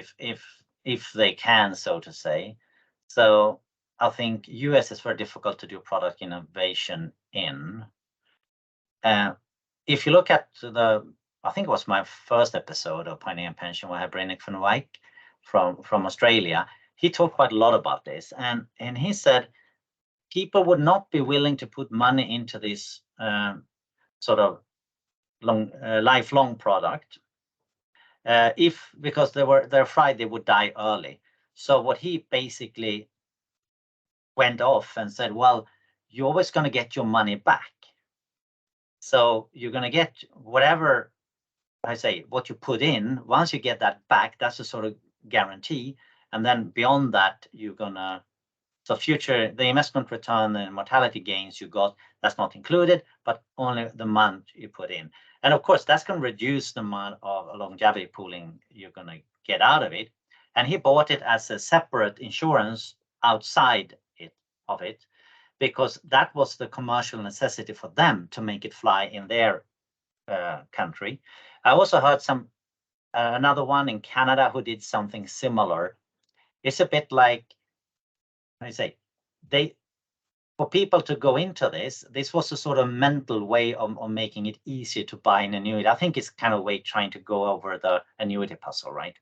if they can, so to say. So I think US is very difficult to do product innovation in. If you look at I think it was my first episode of Pioneer Pension where I had Brynnick van Wyk from Australia. He talked quite a lot about this, and he said people would not be willing to put money into this sort of lifelong product because they're afraid they would die early. So what he basically went off and said, well, you're always going to get your money back. So you're going to get whatever what you put in. Once you get that back, that's a sort of guarantee. And then beyond that, you're gonna the investment return and mortality gains you got, that's not included, but only the amount you put in. And of course, that's going to reduce the amount of longevity pooling you're going to get out of it. And he bought it as a separate insurance outside of it, because that was the commercial necessity for them to make it fly in their country. I also heard another one in Canada who did something similar. It's a bit like, for people to go into this was a sort of mental way of making it easier to buy an annuity. I think it's kind of a way trying to go over the annuity puzzle, right?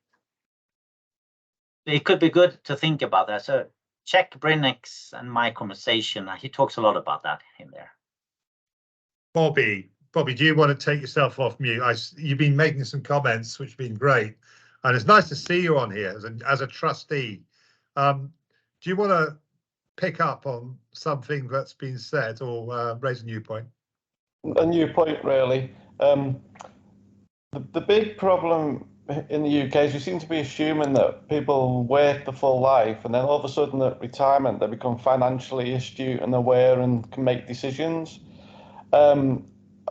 It could be good to think about that. So check Brynnick's and my conversation. He talks a lot about that in there. Bobby, do you want to take yourself off mute? You've been making some comments, which have been great. And it's nice to see you on here as a trustee. Do you want to pick up on something that's been said or raise a new point? A new point, really. The big problem in the UK is we seem to be assuming that people work the full life and then all of a sudden at retirement they become financially astute and aware and can make decisions.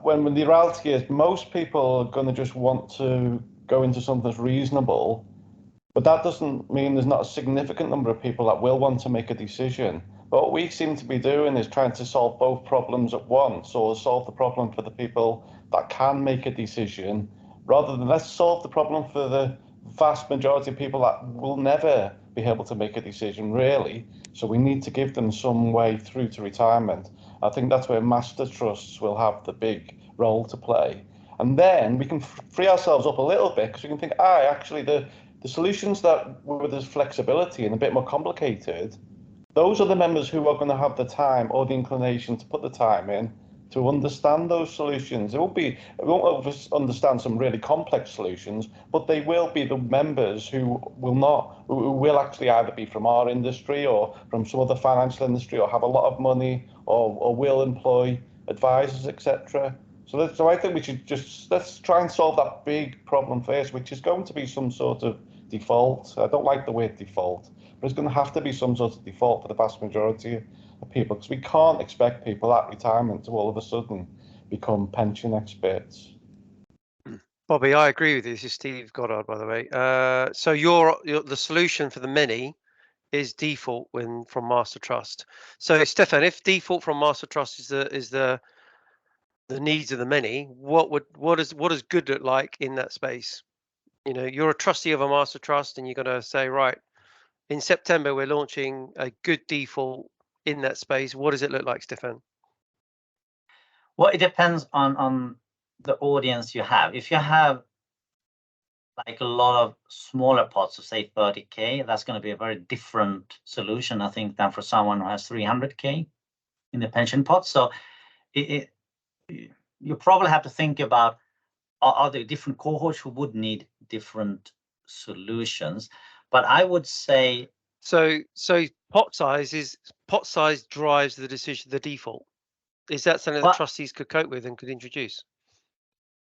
When the reality is most people are going to just want to go into something that's reasonable, but that doesn't mean there's not a significant number of people that will want to make a decision. But what we seem to be doing is trying to solve both problems at once, or solve the problem for the people that can make a decision, rather than let's solve the problem for the vast majority of people that will never be able to make a decision, really. So we need to give them some way through to retirement. I think that's where master trusts will have the big role to play. And then we can free ourselves up a little bit, because we can think, actually the solutions that with this flexibility and a bit more complicated, those are the members who are going to have the time or the inclination to put the time in to understand those solutions. It won't understand some really complex solutions, but they will be the members who will actually either be from our industry or from some other financial industry, or have a lot of money, or will employ advisors, etc. So I think we should let's try and solve that big problem first, which is going to be some sort of default. I don't like the word default, but it's going to have to be some sort of default for the vast majority of people, because we can't expect people at retirement to all of a sudden become pension experts. Bobby, I agree with you. This is Steve Goddard, by the way. So the solution for the many is default from Master Trust. So Stefan, if default from Master Trust is the needs of the many, what does good look like in that space? You're a trustee of a Master Trust, and you're going to say, right, in September we're launching a good default in that space. What does it look like, Stefan? Well, it depends on the audience you have. If you have like a lot of smaller pots of say 30k, that's going to be a very different solution, I think, than for someone who has 300k in the pension pot. So you probably have to think about, are there different cohorts who would need different solutions? But I would say So pot size drives the decision, the default. Is that something that trustees could cope with and could introduce?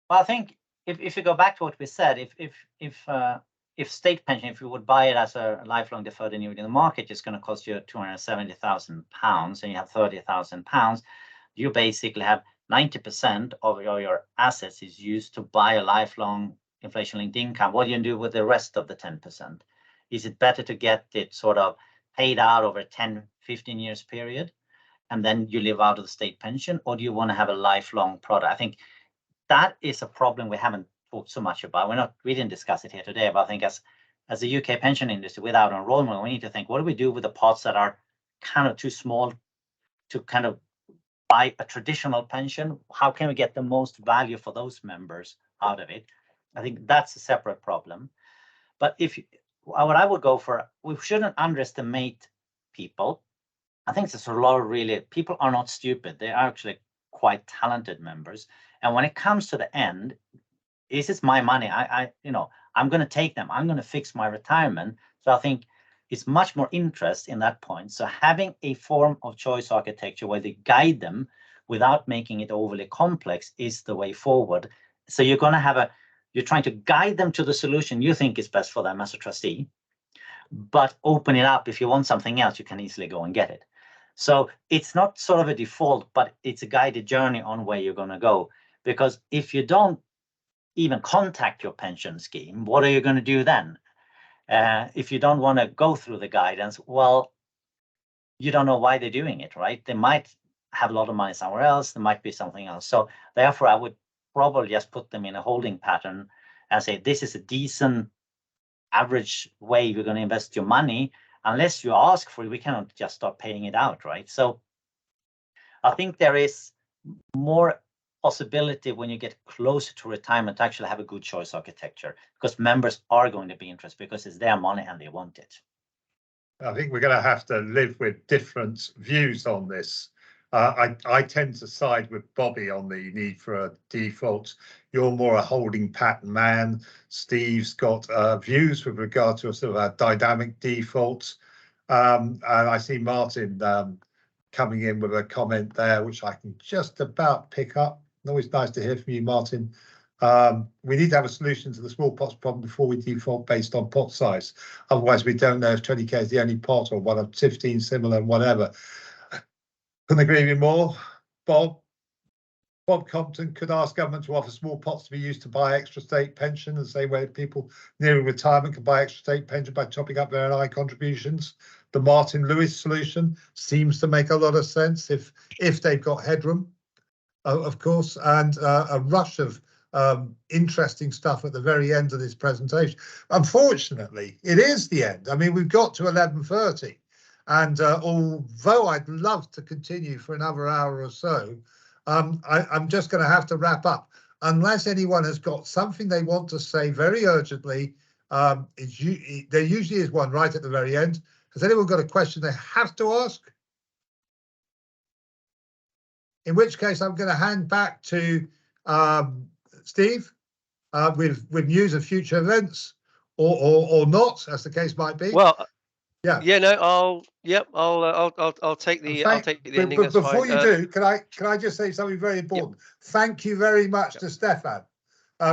Well, I think if you go back to what we said, if state pension, if you would buy it as a lifelong deferred annuity in the market, it's going to cost you £270,000, and you have £30,000. You basically have 90% of your assets is used to buy a lifelong inflation-linked income. What do you do with the rest of the 10%? Is it better to get it sort of paid out over a 10, 15 years period, and then you live out of the state pension, or do you want to have a lifelong product? I think that is a problem we haven't talked so much about. We didn't discuss it here today, but I think as the UK pension industry without enrollment, we need to think, what do we do with the pots that are kind of too small to kind of buy a traditional pension? How can we get the most value for those members out of it? I think that's a separate problem. But what I would go for, we shouldn't underestimate people. I think there's a lot of really, people are not stupid. They are actually quite talented members. And when it comes to the end, this is my money. I'm going to take them. I'm going to fix my retirement. So I think it's much more interest in that point. So having a form of choice architecture where they guide them without making it overly complex is the way forward. So you're going to you're trying to guide them to the solution you think is best for them as a trustee, but open it up. If you want something else, you can easily go and get it. So it's not sort of a default, but it's a guided journey on where you're going to go. Because if you don't even contact your pension scheme, what are you going to do then? If you don't want to go through the guidance, well, you don't know why they're doing it, right? They might have a lot of money somewhere else. There might be something else. So therefore, I would probably just put them in a holding pattern and say, this is a decent average way you're going to invest your money. Unless you ask for it, we cannot just start paying it out, right? So I think there is more possibility when you get closer to retirement to actually have a good choice architecture, because members are going to be interested because it's their money and they want it. I think we're going to have to live with different views on this. I tend to side with Bobby on the need for a default. You're more a holding pattern man. Steve's got views with regard to a sort of a dynamic default. And I see Martin coming in with a comment there, which I can just about pick up. Always nice to hear from you, Martin. We need to have a solution to the small pots problem before we default based on pot size. Otherwise, we don't know if 20k is the only pot or one of 15 similar and whatever. Couldn't agree with you more. Bob Compton could ask government to offer small pots to be used to buy extra state pension, the same way people nearing retirement can buy extra state pension by topping up their NI contributions. The Martin Lewis solution seems to make a lot of sense if they've got headroom, of course, and a rush of interesting stuff at the very end of this presentation. Unfortunately, it is the end. I mean, we've got to 11:30. And although I'd love to continue for another hour or so, I'm just going to have to wrap up. Unless anyone has got something they want to say very urgently, there usually is one right at the very end. Has anyone got a question they have to ask? In which case, I'm going to hand back to Steve with news of future events, or not, as the case might be. Well. Yeah. No. I'll take the ending. But before you do, can I just say something very important? Yep. Thank you very much to Stefan,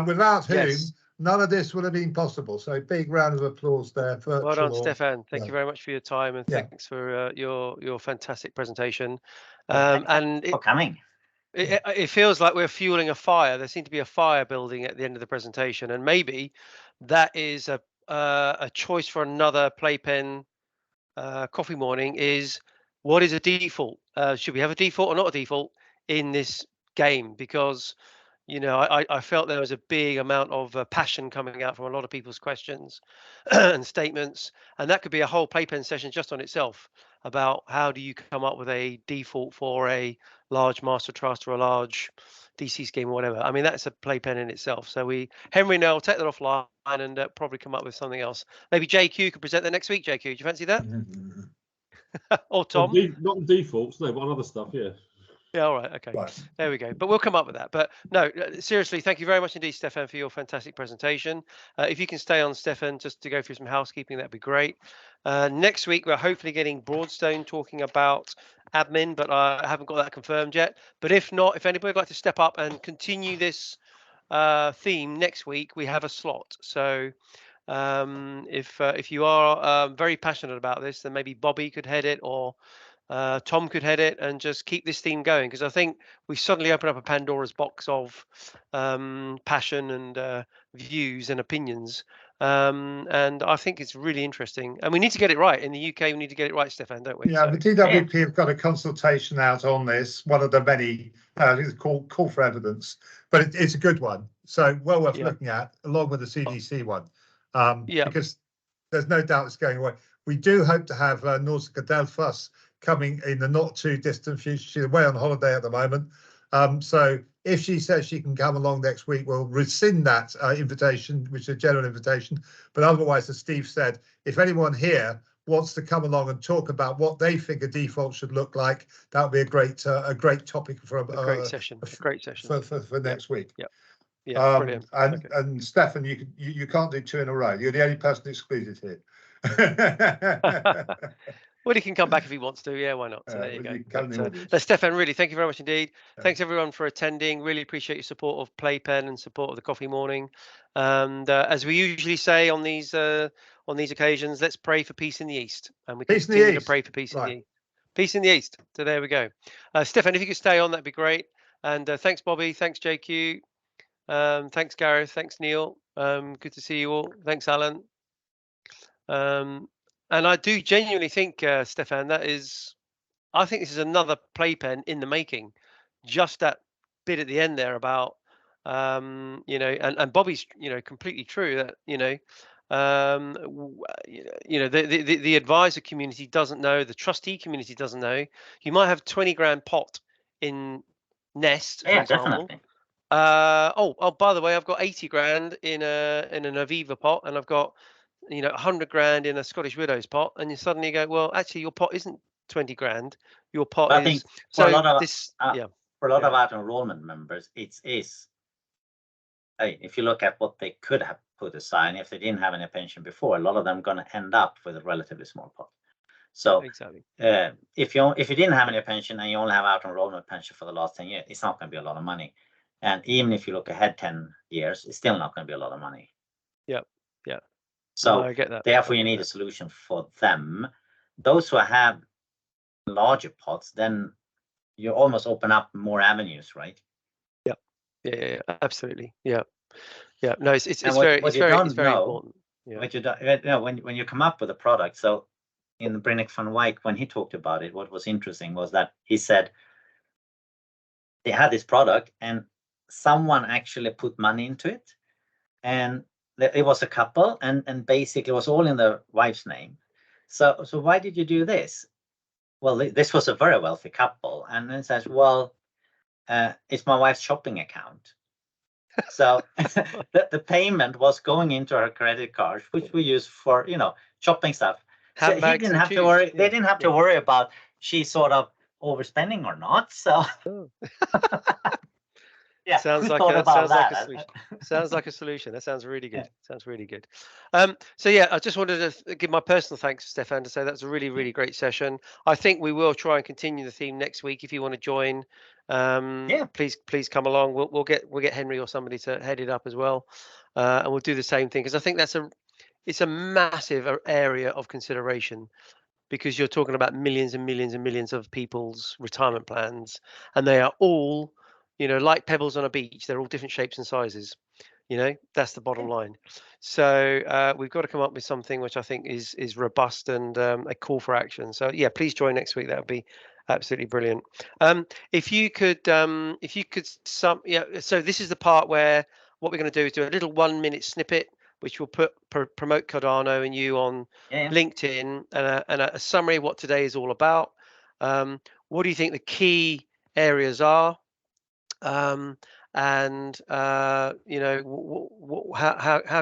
without whom none of this would have been possible. So big round of applause there. Well done, Stefan. Thank you very much for your time, and thanks for your fantastic presentation. And for coming. It feels like we're fueling a fire. There seemed to be a fire building at the end of the presentation, and maybe that is a choice for another playpen coffee morning. Is what is a default? Should we have a default or not a default in this game? Because I felt there was a big amount of passion coming out from a lot of people's questions and statements, and that could be a whole playpen session just on itself about how do you come up with a default for a large master trust or a large DC scheme or whatever. I mean, that's a playpen in itself. So Henry and I will take that offline and probably come up with something else. Maybe JQ could present that next week. JQ, do you fancy that? Or Tom? Not defaults, no, but on other stuff, yeah. Yeah, all right, okay, Right. there we go. But we'll come up with that. But no, seriously, thank you very much indeed, Stefan, for your fantastic presentation. If you can stay on, Stefan, just to go through some housekeeping, that'd be great. Next week, we're hopefully getting Broadstone talking about admin, but I haven't got that confirmed yet. But if not, if anybody would like to step up and continue this theme next week, we have a slot. So if you are very passionate about this, then maybe Bobby could head it, or Tom could head it, and just keep this theme going, because I think we suddenly open up a Pandora's box of passion and views and opinions, and I think it's really interesting, and we need to get it right. In the UK, we need to get it right, Stefan, don't we? Yeah, So, the DWP have got a consultation out on this, one of the many, it's called Call for Evidence, but it's a good one. So well worth looking at, along with the CDC one, because there's no doubt it's going away. We do hope to have Nausicaa Delphos coming in the not too distant future. She's away on holiday at the moment. So if she says she can come along next week, we'll rescind that invitation, which is a general invitation. But otherwise, as Steve said, if anyone here wants to come along and talk about what they think a default should look like, that would be a great topic for a great session. A great session for next week. Yeah, brilliant. And Stefan, you can't do two in a row. You're the only person excluded here. Well, he can come back if he wants to. Yeah, why not? So there you go. But, Stefan, really, thank you very much indeed. Thanks everyone for attending. Really appreciate your support of Playpen and support of the Coffee Morning. And as we usually say on these occasions, let's pray for peace in the East, and we continue to pray for peace in the East. Peace in the East. So there we go. Stefan, if you could stay on, that'd be great. And thanks, Bobby. Thanks, JQ. Thanks, Gareth. Thanks, Neil. Good to see you all. Thanks, Alan. And I do genuinely think, Stefan, I think this is another Playpen in the making. Just that bit at the end there about, and Bobby's, completely true that, the advisor community doesn't know, the trustee community doesn't know. You might have 20 grand pot in Nest, for example. Definitely. Oh, by the way, I've got 80 grand in an Aviva pot, and I've got 100 grand in a Scottish Widows pot, and you suddenly go, well, actually your pot isn't 20 grand, your pot I is think so for a lot of this for a lot of auto enrollment members, it is if you look at what they could have put aside, if they didn't have any pension before, a lot of them going to end up with a relatively small pot. So exactly, if you didn't have any pension and you only have auto enrollment pension for the last 10 years, it's not going to be a lot of money. And even if you look ahead 10 years, it's still not going to be a lot of money. Yeah. So I get that. Therefore, you need a solution for them. Those who have larger pots, then you almost open up more avenues, right? Yeah, absolutely. Yeah. No, it's very important. Yeah. What you don't, when you come up with a product. So in Brennick van Wyk, when he talked about it, what was interesting was that he said they had this product and someone actually put money into it, and it was a couple, and basically it was all in the wife's name. So why did you do this? Well, this was a very wealthy couple, and then says, well, it's my wife's shopping account. So the payment was going into her credit card, which we use for shopping stuff. So he didn't have to worry. They didn't have to worry about she sort of overspending or not. So. Yeah, sounds like a solution. Sounds like a solution. That sounds really good. Sounds really good. So yeah, I just wanted to give my personal thanks to Stefan, to say that's a really, really great session. I think we will try and continue the theme next week. If you want to join, please come along. We'll get Henry or somebody to head it up as well, and we'll do the same thing, because I think it's a massive area of consideration, because you're talking about millions and millions and millions of people's retirement plans, and they are all like pebbles on a beach. They're all different shapes and sizes. That's the bottom line. So we've got to come up with something which I think is robust and a call for action. So yeah, please join next week. That would be absolutely brilliant. If you could so this is the part where what we're going to do is do a little 1 minute snippet, which will promote Cardano and you on LinkedIn, and a summary of what today is all about. What do you think the key areas are? How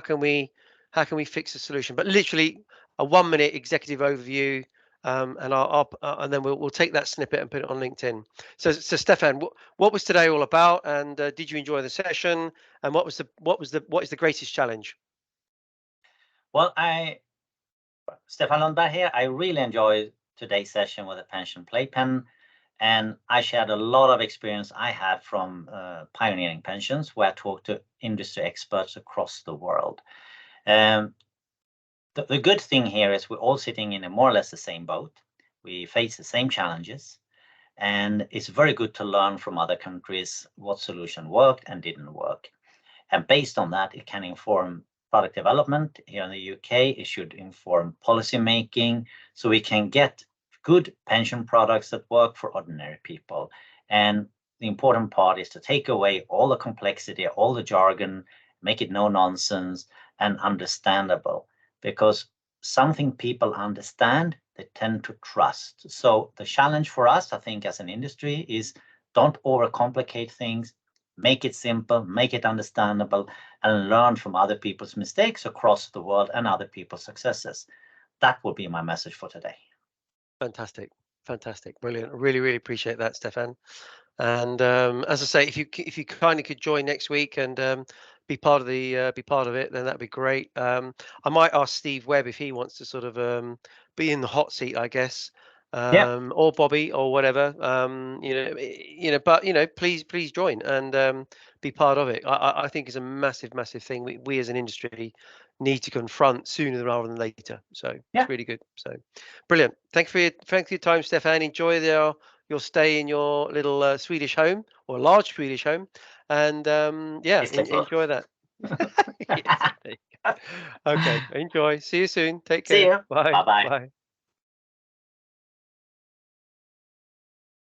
can we fix the solution? But literally a 1 minute executive overview and and then we'll take that snippet and put it on LinkedIn. So Stefan, what was today all about, and did you enjoy the session? And what is the greatest challenge? Well, Stefan Lundbergh here. I really enjoyed today's session with the pension playpen, and I shared a lot of experience I had from pioneering pensions, where I talked to industry experts across the world. The good thing here is we're all sitting in a more or less the same boat. We face the same challenges, and it's very good to learn from other countries what solution worked and didn't work. And based on that, it can inform product development here in the UK. It should inform policy making, so we can get good pension products that work for ordinary people. And the important part is to take away all the complexity, all the jargon, make it no nonsense and understandable, because something people understand, they tend to trust. So the challenge for us, I think, as an industry is don't overcomplicate things, make it simple, make it understandable, and learn from other people's mistakes across the world and other people's successes. That will be my message for today. Fantastic, brilliant. I really appreciate that, Stefan. And as I say, if you kindly could join next week and be part of it, then that'd be great. I might ask Steve Webb if he wants to sort of be in the hot seat, I guess, or Bobby or whatever. But please join and be part of it. I think it's a massive thing we as an industry need to confront sooner rather than later. So it's really good. So brilliant. Thank you for your time, Stefan. Enjoy your stay in your little Swedish home, or large Swedish home, and enjoy that. Yes, okay, enjoy. See you soon. Take care. See you. Bye. Bye-bye. Bye.